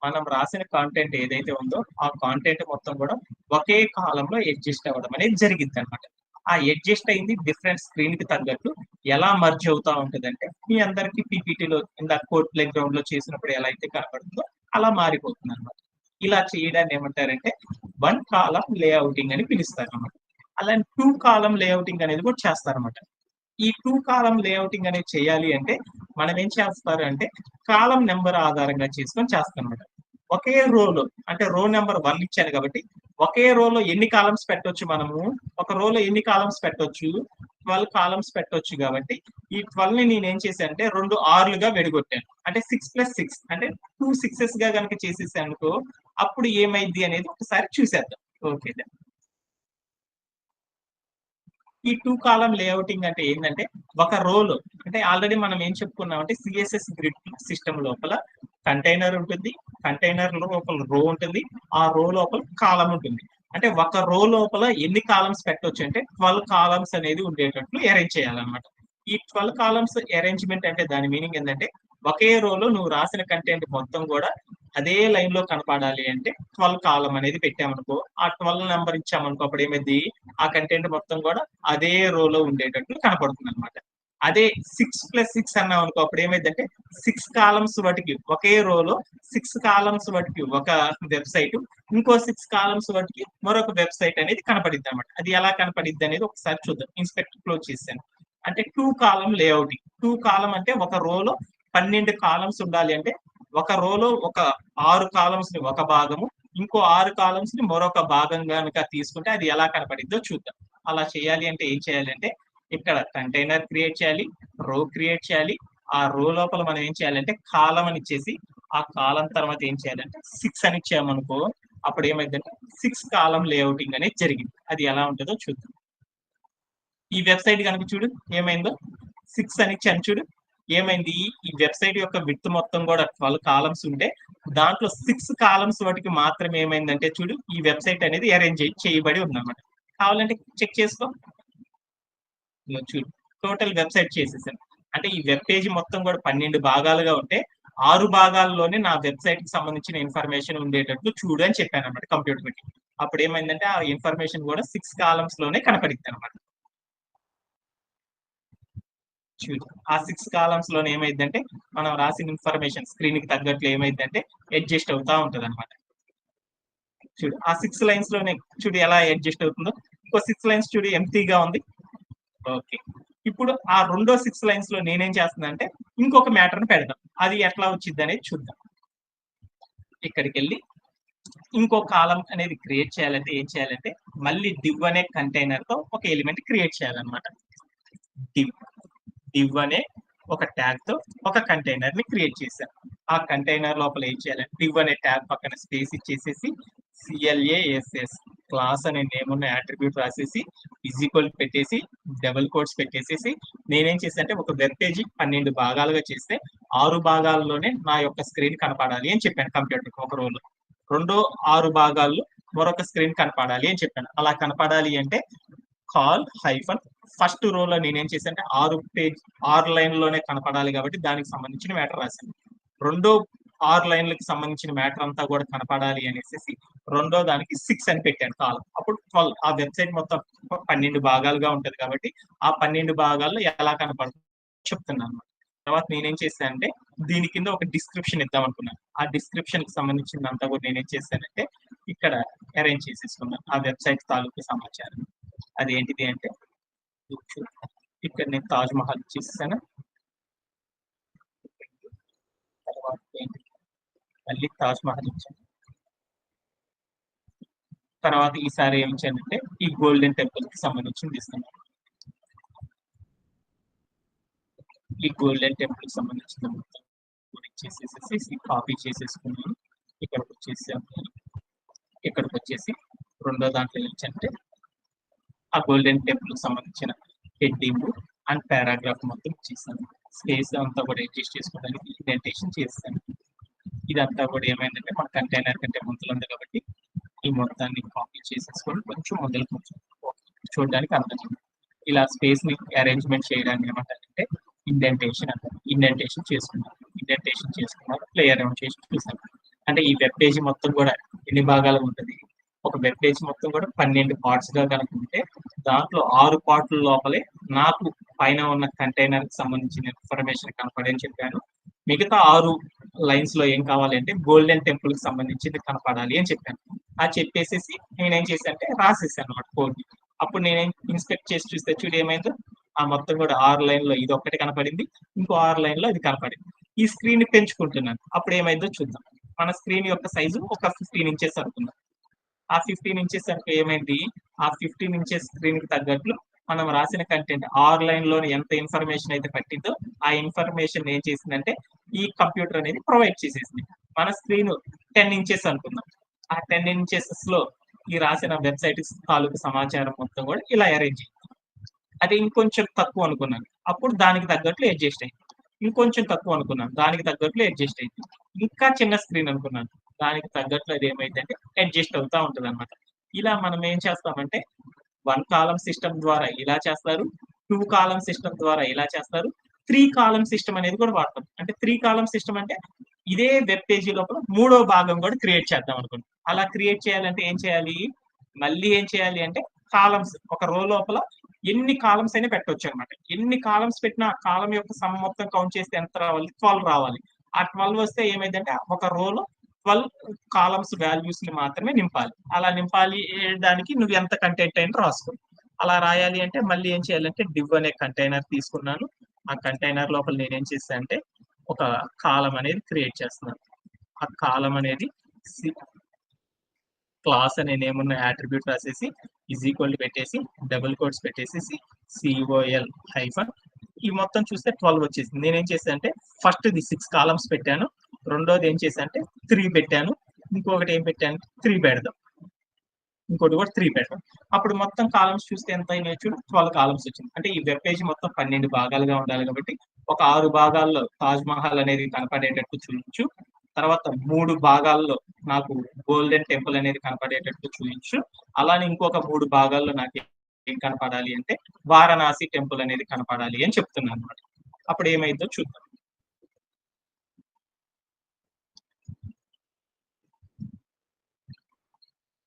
మనం రాసిన కాంటెంట్ ఏదైతే ఉందో ఆ కాంటెంట్ మొత్తం కూడా ఒకే కాలంలో అడ్జస్ట్ అవ్వడం అనేది జరిగింది అనమాట. ఆ అడ్జస్ట్ అయింది డిఫరెంట్ స్క్రీన్ కి తగ్గట్టు ఎలా మర్జ్ అవుతా ఉంటుందంటే మీ అందరికి పీపీటీలో ఇందాక కోడ్ ప్లే గ్రౌండ్ లో చేసినప్పుడు ఎలా అయితే కనబడుతుందో అలా మారిపోతుంది అనమాట. ఇలా చేయడాన్ని ఏమంటారంటే 1 కాలం లేఅవుటింగ్ అని పిలుస్తారు అన్నమాట. అలానే 2 కాలం లేఅవుటింగ్ అనేది కూడా చేస్తారన్నమాట. ఈ 2 కాలమ్ లేఅవుటింగ్ అనేది చేయాలి అంటే మనం ఏం చేస్తారు అంటే కాలం నెంబర్ ఆధారంగా చేసుకొని చేస్తాం. ఒకే రోలో అంటే రో నెంబర్ 1 ఇచ్చాను కాబట్టి ఒకే రోలో ఎన్ని కాలమ్స్ పెట్టొచ్చు మనము? ఒక రోలో ఎన్ని కాలమ్స్ పెట్టొచ్చు? 12 కాలమ్స్ పెట్టొచ్చు కాబట్టి ఈ 12 ని నేనేం చేశానంటే 2 ఆర్లుగా విడగొట్టాను. అంటే 6+6 అంటే 2 6s గా గనుక చేసేసాను అనుకో అప్పుడు ఏమైద్ది అనేది ఒకసారి చూసేద్దాం. ఓకే. ఈ 2 కాలమ్ లేఅవుటింగ్ అంటే ఏంటంటే ఒక రోలో అంటే ఆల్రెడీ మనం ఏం చెప్పుకున్నామంటే సిఎస్ఎస్ గ్రిడ్ సిస్టమ్ లోపల కంటైనర్ ఉంటుంది, కంటైనర్ లోపల రో ఉంటుంది, ఆ రో లోపల కాలం ఉంటుంది. అంటే ఒక రో లోపల ఎన్ని కాలమ్స్ పెట్టొచ్చు అంటే 12 కాలమ్స్ అనేది ఉండేటట్లు అరేంజ్ చేయాలన్నమాట. ఈ 12 కాలమ్స్ అరేంజ్మెంట్ అంటే దాని మీనింగ్ ఏంటంటే ఒకే రోలో నువ్వు రాసిన కంటెంట్ మొత్తం కూడా అదే లైన్ లో కనపడాలి అంటే 12 కాలం అనేది పెట్టామనుకో ఆ 12 నెంబర్ ఇచ్చామనుకో అప్పుడు ఏమైంది ఆ కంటెంట్ మొత్తం కూడా అదే రోలో ఉండేటట్లు కనపడుతుంది అనమాట. అదే 6+6 అన్నాం అనుకో అప్పుడు ఏమైందంటే 6 కాలమ్స్ వాటికి ఒకే రోలో 6 కాలమ్స్ వాటికి ఒక వెబ్సైట్ ఇంకో 6 కాలమ్స్ వాటికి మరొక వెబ్సైట్ అనేది కనపడిద్ది అనమాట. అది ఎలా కనపడిద్ది అనేది ఒకసారి చూద్దాం. ఇన్స్పెక్టర్ క్లోజ్ చేశాను. అంటే 2 కాలమ్ లేఅవుటింగ్. 2 కాలమ్ అంటే ఒక రోలో 12 కాలమ్స్ ఉండాలి అంటే ఒక రోలో ఒక 6 కాలమ్స్ ని ఒక భాగము ఇంకో 6 కాలమ్స్ ని మరొక భాగం కనుక తీసుకుంటే అది ఎలా కనపడిద్దో చూద్దాం. అలా చేయాలి అంటే ఏం చేయాలి అంటే ఇక్కడ కంటైనర్ క్రియేట్ చేయాలి, రో క్రియేట్ చేయాలి. ఆ రో లోపల మనం ఏం చేయాలంటే కాలం అని ఇచ్చేసి ఆ కాలం తర్వాత ఏం చేయాలంటే 6 అని ఇచ్చామనుకో అప్పుడు ఏమైందంటే 6 కాలం లేఅవుటింగ్ అనేది జరిగింది. అది ఎలా ఉంటుందో చూద్దాం. ఈ వెబ్సైట్ కనుక చూడు ఏమైందో 6 అని ఇచ్చాను చూడు ఏమైంది ఈ వెబ్సైట్ యొక్క విడ్త్ మొత్తం కూడా 12 కాలమ్స్ ఉంటే దాంట్లో 6 కాలమ్స్ వాటికి మాత్రమే ఏమైందంటే చూడు ఈ వెబ్సైట్ అనేది అరేంజ్ చేయబడి ఉందన్నమాట. కావాలంటే చెక్ చేసుకో. చూడు టోటల్ వెబ్సైట్ చేసేసాను. అంటే ఈ వెబ్ పేజ్ మొత్తం కూడా 12 భాగాలుగా ఉంటే 6 భాగాల్లోనే నా వెబ్సైట్ కి సంబంధించిన ఇన్ఫర్మేషన్ ఉండేటట్లు చూడు అని చెప్పాను అనమాట కంప్యూటర్ కి. అప్పుడు ఏమైందంటే ఆ ఇన్ఫర్మేషన్ కూడా 6 కాలమ్స్ లోనే కనపడింది అనమాట. చూడు ఆ 6 కాలమ్స్ లోనే ఏమైందంటే మనం రాసిన ఇన్ఫర్మేషన్ స్క్రీన్ కి తగ్గట్లు ఏమైందంటే అడ్జస్ట్ అవుతా ఉంటది అనమాట. చూడు ఆ 6 లైన్స్ లోనే చూడు ఎలా అడ్జస్ట్ అవుతుందో. ఇంకో 6 లైన్స్ చూడు ఎంప్టీగా ఉంది. ఓకే. ఇప్పుడు ఆ రెండో 6 లైన్స్ లో నేనేం చేస్తున్నా అంటే ఇంకొక మ్యాటర్ ని పెడదాం. అది ఎట్లా వచ్చింది అనేది చూద్దాం. ఇక్కడికి వెళ్ళి ఇంకో కాలం అనేది క్రియేట్ చేయాలంటే ఏం చేయాలంటే మళ్ళీ div అనే కంటైనర్ తో ఒక ఎలిమెంట్ క్రియేట్ చేయాలన్నమాట. div అనే ఒక ట్యాగ్ తో ఒక కంటైనర్ ని క్రియేట్ చేశాను. ఆ కంటైనర్ లోపల ఏం చేయాలంటే div అనే ట్యాగ్ పక్కన స్పేస్ ఇచ్చేసేసి CLASS క్లాస్ అనే నేమ్ ఉన్న అట్రిబ్యూట్ రాసేసి ఈక్వల్ పెట్టేసి డబుల్ కోట్స్ పెట్టేసేసి నేనేం చేశానంటే ఒక వెబ్ పేజీ 12 భాగాలుగా చేస్తే 6 భాగాల్లోనే నా యొక్క స్క్రీన్ కనపడాలి అని చెప్పాను కంప్యూటర్ ఒక రోజు. రెండో 6 భాగాల్లో మరొక స్క్రీన్ కనపడాలి అని చెప్పాను. అలా కనపడాలి అంటే కాల్ హైఫన్ ఫస్ట్ రోలో నేనేం చేశానంటే 6 లైన్లోనే కనపడాలి కాబట్టి దానికి సంబంధించిన మ్యాటర్ రాశాను. రెండో 6 లైన్లకు సంబంధించిన మ్యాటర్ అంతా కూడా కనపడాలి అనేసి రెండో దానికి 6 అని పెట్టాను కాలం. అప్పుడు 12 ఆ వెబ్సైట్ మొత్తం 12 భాగాలుగా ఉంటది కాబట్టి ఆ 12 భాగాల్లో ఎలా కనపడుతుందో చెప్తున్నాను. తర్వాత నేనేం చేశానంటే దీని కింద ఒక డిస్క్రిప్షన్ ఇద్దాం అనుకున్నాను. ఆ డిస్క్రిప్షన్ కి సంబంధించిందంతా కూడా నేనేం చేశానంటే ఇక్కడ అరేంజ్ చేసేసుకున్నాను ఆ వెబ్సైట్ తాలూకు సమాచారం. అదేంటిది అంటే ఇక్కడ నేను తాజ్ మహల్ చేసేసాను. తర్వాత మళ్ళీ తాజ్ మహల్ ఇచ్చాను. తర్వాత ఈసారి ఏం చేయాలంటే ఈ గోల్డెన్ టెంపుల్ కి సంబంధించింది ఇస్తున్నాను. ఈ గోల్డెన్ టెంపుల్ కి సంబంధించిన మొత్తం చేసేసి కాపీ చేసేసుకున్నాను. ఇక్కడికి వచ్చేసాను. ఇక్కడికి వచ్చేసి రెండో దాంట్లో ఏంటంటే ఆ గోల్డెన్ టెంపుల్ కి సంబంధించిన హెడ్డింగ్ అండ్ పారాగ్రాఫ్ మొత్తం ఇచ్చేసాను. స్పేస్ అంతా కూడా అడ్జస్ట్ చేసుకోవడానికి ఇండెంటేషన్ చేస్తాను. ఇదంతా కూడా ఏమైందంటే మన కంటైనర్ కంటే ముందులు ఉంది కాబట్టి ఈ మొత్తాన్ని కాపీ చేసేసుకొని కొంచెం మొదలు కొంచెం చూడడానికి అర్థం. ఇలా స్పేస్ ని అరేంజ్మెంట్ చేయడానికి ఏమంటారంటే ఇండెంటేషన్ అంటారు. ఇండెంటేషన్ చేసుకున్నాను. ఇండెంటేషన్ చేసుకున్నారు ప్లే అరౌండ్ చేసి చూసాను. అంటే ఈ వెబ్ పేజీ మొత్తం కూడా ఎన్ని భాగాలు ఉంటుంది. ఒక వెబ్ పేజ్ మొత్తం కూడా 12 పార్ట్స్ గా కనుక ఉంటే దాంట్లో 6 పార్ట్ల లోపలే నాకు పైన ఉన్న కంటైనర్ కి సంబంధించిన ఇన్ఫర్మేషన్ కనపడని చెప్పాను. మిగతా 6 లైన్స్ లో ఏం కావాలి అంటే గోల్డెన్ టెంపుల్ కి సంబంధించింది కనపడాలి అని చెప్పాను. అది చెప్పేసేసి నేనేం చేశానంటే రాసేసాను అన్నమాట కోడ్. అప్పుడు నేనేం ఇన్స్పెక్ట్ చేసి చూస్తే చూడు ఏమైందో ఆ మొత్తం కూడా 6 లైన్‌లో ఇది ఒక్కటి కనపడింది. ఇంకో 6 లైన్‌లో ఇది కనపడింది. ఈ స్క్రీన్‌ని పెంచుకుంటున్నాను. అప్పుడు ఏమైద్దో చూద్దాం. మన స్క్రీన్ యొక్క సైజు ఒక 15 ఇంచెస్ అనుకుందాం. ఆ 15 ఇంచెస్ అంటే ఏమైంది? ఆ 15 ఇంచెస్ స్క్రీన్‌కి తగ్గట్లు మనం రాసిన కంటెంట్ 6 లైన్‌లోని ఎంత ఇన్ఫర్మేషన్ అయితే పట్టిందో, ఆ ఇన్ఫర్మేషన్ ఏం చేసిందంటే, ఈ కంప్యూటర్ అనేది ప్రొవైడ్ చేసేసింది. మన స్క్రీన్ 10 ఇంచెస్ అనుకుందాం. ఆ 10 ఇంచెస్‌లో ఈ రాసిన వెబ్‌సైట్ తాలూకు సమాచారం మొత్తం కూడా ఇలా అరేంజ్ అయింది. అది ఇంకొంచెం తక్కువ అనుకున్నాను. అప్పుడు దానికి తగ్గట్లు అడ్జస్ట్ అయింది. ఇంకొంచెం తక్కువ అనుకున్నాను. దానికి తగ్గట్లు అడ్జస్ట్ అయింది. ఇంకా చిన్న స్క్రీన్ అనుకున్నాను. దానికి తగ్గట్లు అది ఏమైందంటే అడ్జస్ట్ అవుతా ఉంటదన్నమాట. ఇలా మనం ఏం చేస్తామంటే 1 కాలమ్ సిస్టమ్ ద్వారా ఇలా చేస్తారు. 2 కాలమ్ సిస్టమ్ ద్వారా ఇలా చేస్తారు. 3 కాలమ్ సిస్టమ్ అనేది కూడా వాడతాం. అంటే 3 కాలమ్ సిస్టమ్ అంటే ఇదే వెబ్ పేజీ లోపల మూడో భాగం కూడా క్రియేట్ చేద్దాం అనుకోండి. అలా క్రియేట్ చేయాలంటే ఏం చేయాలి? మళ్ళీ ఏం చేయాలి అంటే కాలమ్స్ ఒక రో లోపల ఎన్ని కాలమ్స్ అయినా పెట్టొచ్చనమాట. ఎన్ని కాలమ్స్ పెట్టినా ఆ కాలమ్ యొక్క సమ్ మొత్తం కౌంట్ చేస్తే ఎంత రావాలి? 12 రావాలి. ఆ 12 వస్తే ఏమైద్దంటే ఒక రోలో 12 కాలమ్స్ వాల్యూస్‌ని మాత్రమే నింపాలి. అలా నింపాలి దానికి నువ్వు ఎంత కంటెంట్ అయినా రాసుకో. అలా రాయాలి అంటే మళ్ళీ ఏం చేయాలంటే డివ్ అనే కంటైనర్ తీసుకున్నాను. ఆ కంటైనర్ లోపల నేనేం చేశా అంటే ఒక కాలమ్ అనేది క్రియేట్ చేస్తున్నాను. ఆ కాలమ్ అనేది సి క్లాస్ అనే నేమ్ ఉన్న యాట్రిబ్యూట్ రాసేసి పెట్టేసి డబుల్ కోట్స్ పెట్టేసేసి సిఓఎల్ హైఫన్ ఈ మొత్తం చూస్తే 12 వచ్చేసింది. నేనేం చేశాను అంటే ఫస్ట్‌ది 6 కాలమ్స్ పెట్టాను. రెండోది ఏం చేశా అంటే 3 పెట్టాను. ఇంకొకటి ఏం పెట్టాను 3 పెడదాం. ఇంకోటి కూడా 3 పెడదాం. అప్పుడు మొత్తం కాలమ్స్ చూస్తే ఎంత అయినాయి చూడు 12 కాలమ్స్ వచ్చింది. అంటే ఈ వెబ్ పేజ్ మొత్తం 12 భాగాలుగా ఉండాలి కాబట్టి ఒక 6 భాగాల్లో తాజ్ మహల్ అనేది కనపడేటట్టు చూయించు. తర్వాత 3 భాగాల్లో నాకు గోల్డెన్ టెంపుల్ అనేది కనపడేటట్టు చూయించు. అలానే ఇంకొక 3 భాగాల్లో నాకు ఏం కనపడాలి అంటే వారణాసి టెంపుల్ అనేది కనపడాలి అని చెప్తున్నాను అన్నమాట. అప్పుడు ఏమైందో చూద్దాం.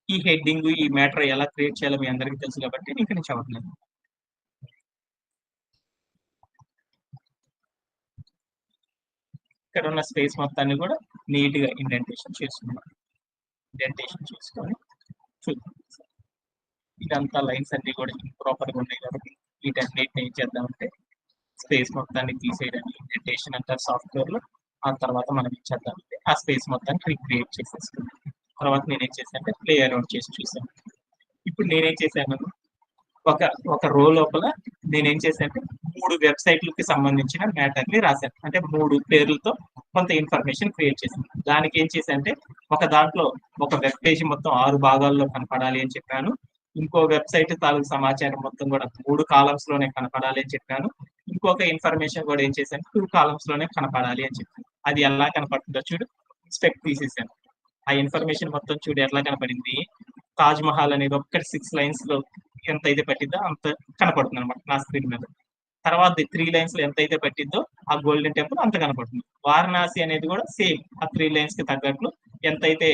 ఈ హెడ్డింగ్ ఈ మ్యాటర్ ఎలా క్రియేట్ చేయాలో మీ అందరికీ తెలుసు కాబట్టి ఇంక నేను చెప్పట్లేదు. ఇక్కడ ఉన్న స్పేస్ మొత్తాన్ని కూడా నీట్ గా ఇండెంటేషన్ చేసుకున్నాం. ఇండెంటేషన్ చేసుకొని చూద్దాం. ఇదంతా లైన్స్ అన్ని కూడా ఇంప్రాపర్ గా ఉన్నాయి కాబట్టి వీటన్నిటిని ఏం చేద్దామంటే స్పేస్ మొత్తాన్ని తీసేయడానికి ఇండెంటేషన్ అంటారు సాఫ్ట్వేర్ లో. ఆ తర్వాత మనం ఏం చేద్దామంటే ఆ స్పేస్ మొత్తాన్ని రీక్రియేట్ చేసేసుకున్నాం. తర్వాత నేనేం చేశాను అంటే ప్లే అరౌండ్ చేసి చూసాను. ఇప్పుడు నేనేం చేశాను ఒక ఒక రో లోపల నేనేం చేశానంటే 3 వెబ్‌సైట్‌లకి సంబంధించిన మ్యాటర్‌ని రాశాను. అంటే 3 పేర్లతో కొంత ఇన్ఫర్మేషన్ క్రియేట్ చేశాను. దానికి ఏం చేశానంటే ఒక దాంట్లో ఒక వెబ్ పేజ్ మొత్తం 6 భాగాల్లో కనపడాలి అని చెప్పాను. ఇంకో వెబ్‌సైట్ తాలూకు సమాచారం మొత్తం కూడా 3 కాలమ్స్ లోనే కనపడాలి అని చెప్పాను. ఇంకొక ఇన్ఫర్మేషన్ కూడా ఏం చేశాను 2 కాలమ్స్ లోనే కనపడాలి అని చెప్పాను. అది ఎలా కనపడుతుందో చూడు స్పెక్ తీసేసాను. ఆ ఇన్ఫర్మేషన్ మొత్తం చూడు ఎట్లా కనపడింది. తాజ్ మహల్ అనేది ఒక్కటి 6 లైన్స్ లో ఎంత అయితే పట్టిద్దో అంత కనపడుతుంది అనమాట నా స్క్రీన్ మీద. తర్వాత 3 లైన్స్ లో ఎంత అయితే పట్టిద్దో ఆ గోల్డెన్ టెంపుల్ అంత కనపడుతుంది. వారణాసి అనేది కూడా సేమ్ ఆ 3 లైన్స్ కి తగ్గట్లు ఎంతైతే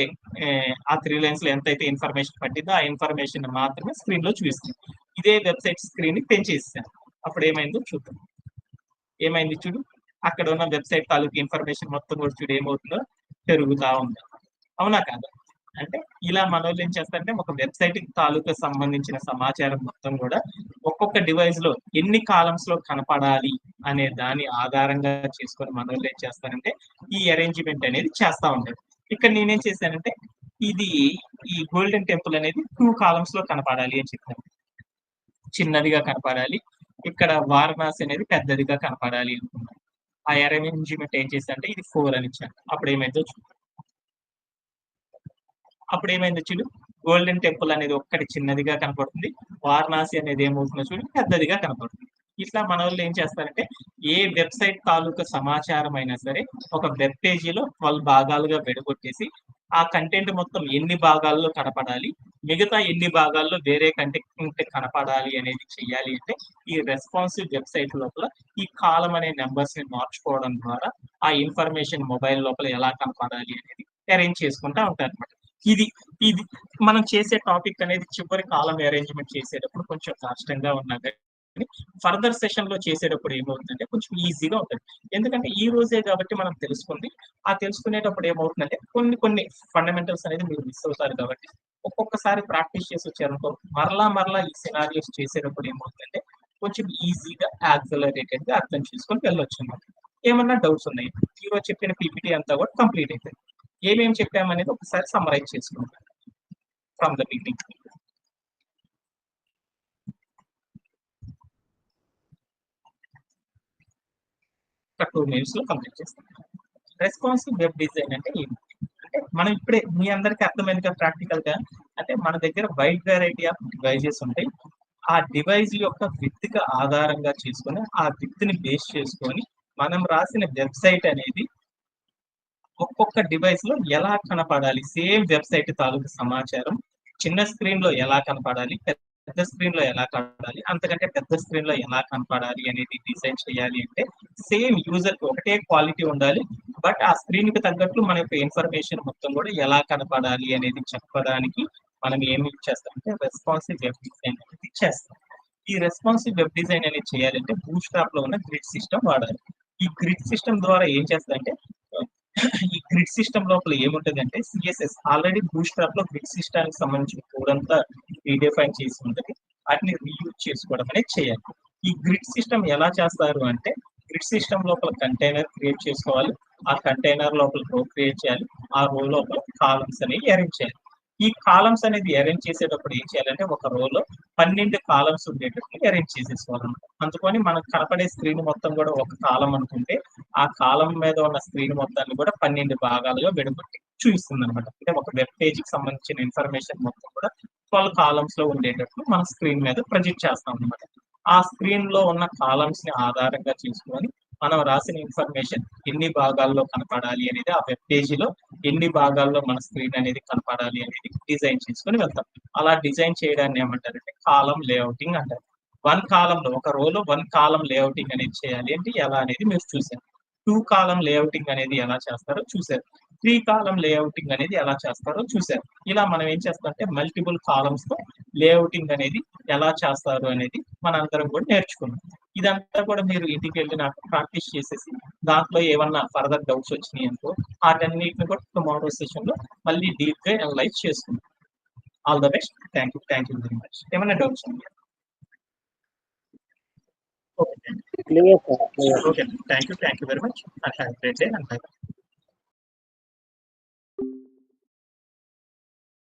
ఆ 3 లైన్స్ లో ఎంతైతే ఇన్ఫర్మేషన్ పట్టిద్దో ఆ ఇన్ఫర్మేషన్ మాత్రమే స్క్రీన్ లో చూపిస్తుంది. ఇదే వెబ్సైట్ స్క్రీన్ ని పెంచేసాను. అప్పుడు ఏమైందో చూద్దాం. ఏమైంది చూడు అక్కడ ఉన్న వెబ్సైట్ తాలూకు ఇన్ఫర్మేషన్ మొత్తం కూడా చూడు ఏమవుతుందో పెరుగుతా ఉంది. అవునా కాదా? అంటే ఇలా మనోళ్ళు ఏం చేస్తారంటే ఒక వెబ్సైట్ తాలూకా సంబంధించిన సమాచారం మొత్తం కూడా ఒక్కొక్క డివైస్ లో ఎన్ని కాలమ్స్ లో కనపడాలి అనే దాని ఆధారంగా చేసుకొని మనోళ్ళు ఏం చేస్తారంటే ఈ అరేంజ్మెంట్ అనేది చేస్తా ఉంటారు. ఇక్కడ నేనేం చేశానంటే ఇది ఈ గోల్డెన్ టెంపుల్ అనేది 2 కాలమ్స్ లో కనపడాలి అని చెప్పాను. చిన్నదిగా కనపడాలి. ఇక్కడ వారణాసి అనేది పెద్దదిగా కనపడాలి అనుకున్నాను. ఆ అరేంజ్మెంట్ ఏం చేశానంటే ఇది 4 అని ఇచ్చాను. అప్పుడు ఏమైందో అప్పుడేమైందో చూడు గోల్డెన్ టెంపుల్ అనేది ఒక్కటి చిన్నదిగా కనపడుతుంది. వారణాసి అనేది ఏమవుతుందో చూడు పెద్దదిగా కనపడుతుంది. ఇట్లా మనోళ్ళు ఏం చేస్తారంటే ఏ వెబ్‌సైట్ తాలూకా సమాచారం అయినా సరే ఒక వెబ్ పేజీలో 12 భాగాలుగా విడగొట్టేసి ఆ కంటెంట్ మొత్తం ఎన్ని భాగాల్లో కనపడాలి, మిగతా ఎన్ని భాగాల్లో వేరే కంటెంట్ కనపడాలి అనేది చెయ్యాలి అంటే ఈ రెస్పాన్సివ్ వెబ్‌సైట్ లోపల ఈ కాలమ్ అనే నంబర్స్‌ని మార్చుకోవడం ద్వారా ఆ ఇన్ఫర్మేషన్ మొబైల్ లోపల ఎలా కనపడాలి అనేది అరేంజ్ చేసుకుంటా ఉంటారన్నమాట. ఇది ఇది మనం చేసే టాపిక్ అనేది చివరి కాలం అరేంజ్మెంట్ చేసేటప్పుడు కొంచెం కష్టంగా ఉన్నా కానీ ఫర్దర్ సెషన్ లో చేసేటప్పుడు ఏమవుతుందంటే కొంచెం ఈజీగా ఉంటుంది. ఎందుకంటే ఈ రోజే కాబట్టి మనం తెలుసుకుంది. ఆ తెలుసుకునేటప్పుడు ఏమవుతుందంటే కొన్ని కొన్ని ఫండమెంటల్స్ అనేది మీరు మిస్ అవుతారు కాబట్టి ఒక్కొక్కసారి ప్రాక్టీస్ చేసి వచ్చారనుకో మరలా మరలా ఈ సినారియోస్ చేసేటప్పుడు ఏమవుతుందంటే కొంచెం ఈజీగా యాక్సలరేటెడ్ గా అర్థం చేసుకొని వెళ్ళొచ్చు అన్నమాట. ఏమన్నా డౌట్స్ ఉన్నాయి, ఈరోజు చెప్పిన పీపీటీ అంతా కూడా కంప్లీట్ అయిపోయింది. ఏమేమి చెప్పామనేది ఒకసారి సమ్మరైజ్ చేసుకుంటాం ఫ్రమ్ ద బిగినింగ్. ఒక 2 minutes లో కంప్లీట్ చేస్తాం. రెస్పాన్సివ్ వెబ్ డిజైన్ అంటే ఏంటి? అంటే మనం ఇప్పుడే మీ అందరికీ అర్థమైందిగా ప్రాక్టికల్ గా, అంటే మన దగ్గర వైడ్ వెరైటీ ఆఫ్ డివైజెస్ ఉంటాయి. ఆ డివైస్ యొక్క విత్ గా ఆధారంగా చేసుకొని ఆ విత్ ని బేస్ చేసుకొని మనం రాసిన వెబ్సైట్ అనేది ఒక్కొక్క డివైస్ లో ఎలా కనపడాలి, సేమ్ వెబ్సైట్ తాలూకు సమాచారం చిన్న స్క్రీన్ లో ఎలా కనపడాలి, పెద్ద స్క్రీన్ లో ఎలా కనపడాలి, అంతకంటే పెద్ద స్క్రీన్ లో ఎలా కనపడాలి అనేది డిజైన్ చేయాలి అంటే సేమ్ యూజర్ కి ఒకటే క్వాలిటీ ఉండాలి. బట్ ఆ స్క్రీన్ కి తగ్గట్లు మన యొక్క ఇన్ఫర్మేషన్ మొత్తం కూడా ఎలా కనపడాలి అనేది చెప్పడానికి మనం ఏమి చేస్తామంటే రెస్పాన్సివ్ వెబ్ డిజైన్ అనేది చేస్తాం. ఈ రెస్పాన్సివ్ వెబ్ డిజైన్ అనేది చేయాలంటే బూట్‌స్ట్రాప్ లో ఉన్న గ్రిడ్ సిస్టమ్ వాడాలి. ఈ గ్రిడ్ సిస్టమ్ ద్వారా ఏం చేస్తుందంటే ఈ గ్రిడ్ సిస్టమ్ లోపల ఏముంటదంటే సిఎస్ఎస్ ఆల్రెడీ బూట్‌స్ట్రాప్ లో గ్రిడ్ సిస్టానికి సంబంధించిన కోడ్ అంతా రీడిఫైన్ చేసి ఉంటది. వాటిని రీయూజ్ చేసుకోవడం అనేది చేయాలి. ఈ గ్రిడ్ సిస్టమ్ ఎలా చేస్తారు అంటే గ్రిడ్ సిస్టమ్ లోపల కంటైనర్ క్రియేట్ చేసుకోవాలి. ఆ కంటైనర్ లోపల రో క్రియేట్ చేయాలి. ఆ రో లోపల కాలమ్స్ అనేవి అరేంజ్ చేయాలి. ఈ కాలమ్స్ అనేది అరేంజ్ చేసేటప్పుడు ఏం చేయాలంటే ఒక రోలో 12 కాలమ్స్ ఉండేటట్టు అరేంజ్ చేసేసుకోవాలన్నమాట. అందుకని మనకు కనపడే స్క్రీన్ మొత్తం కూడా ఒక కాలం అనుకుంటే ఆ కాలం మీద ఉన్న స్క్రీన్ మొత్తాన్ని కూడా 12 భాగాలుగా విడగొట్టి చూపిస్తుంది అనమాట. అంటే ఒక వెబ్ పేజీకి సంబంధించిన ఇన్ఫర్మేషన్ మొత్తం కూడా 12 కాలమ్స్ లో ఉండేటట్లు మన స్క్రీన్ మీద ప్రొజెక్ట్ చేస్తాం అనమాట. ఆ స్క్రీన్ లో ఉన్న కాలమ్స్ ని ఆధారంగా చేసుకొని మనం రాసిన ఇన్ఫర్మేషన్ ఎన్ని భాగాల్లో కనపడాలి అనేది, ఆ వెబ్ పేజీలో ఎన్ని భాగాల్లో మన స్క్రీన్ అనేది కనపడాలి అనేది డిజైన్ చేసుకొని వెళ్తాం. అలా డిజైన్ చేయడాన్ని ఏమంటారంటే కాలం లేఅవుటింగ్ అంటారు. వన్ కాలంలో ఒక రోలో 1 కాలం లేఅవుటింగ్ అనేది చేయాలి అంటే ఎలా అనేది మీరు చూసారు. 2 కాలం లేఅవుటింగ్ అనేది ఎలా చేస్తారో చూసారు. 3 కాలం లేఅవుటింగ్ అనేది ఎలా చేస్తారో చూసారు. ఇలా మనం ఏం చేస్తామంటే మల్టిపుల్ కాలమ్స్ తో లేఅవుటింగ్ అనేది ఎలా చేస్తారు అనేది మనందరం కూడా నేర్చుకున్నాం. ఇదంతా కూడా మీరు ఇంటికి వెళ్ళి నాకు ప్రాక్టీస్ చేసేసి దాంట్లో ఏమన్నా ఫర్దర్ డౌట్స్ వచ్చినాయి అనుకో వాటన్నిటిని కూడా టుమారో సెషన్ లో మళ్ళీ డీప్ గా అనలైజ్ చేసుకుందాం. All the best. Thank you very much. ఏమైనా డౌట్స్ ఉన్నాయా? Okay clear sir, clear. Okay, thank you very much. Have a great day and by.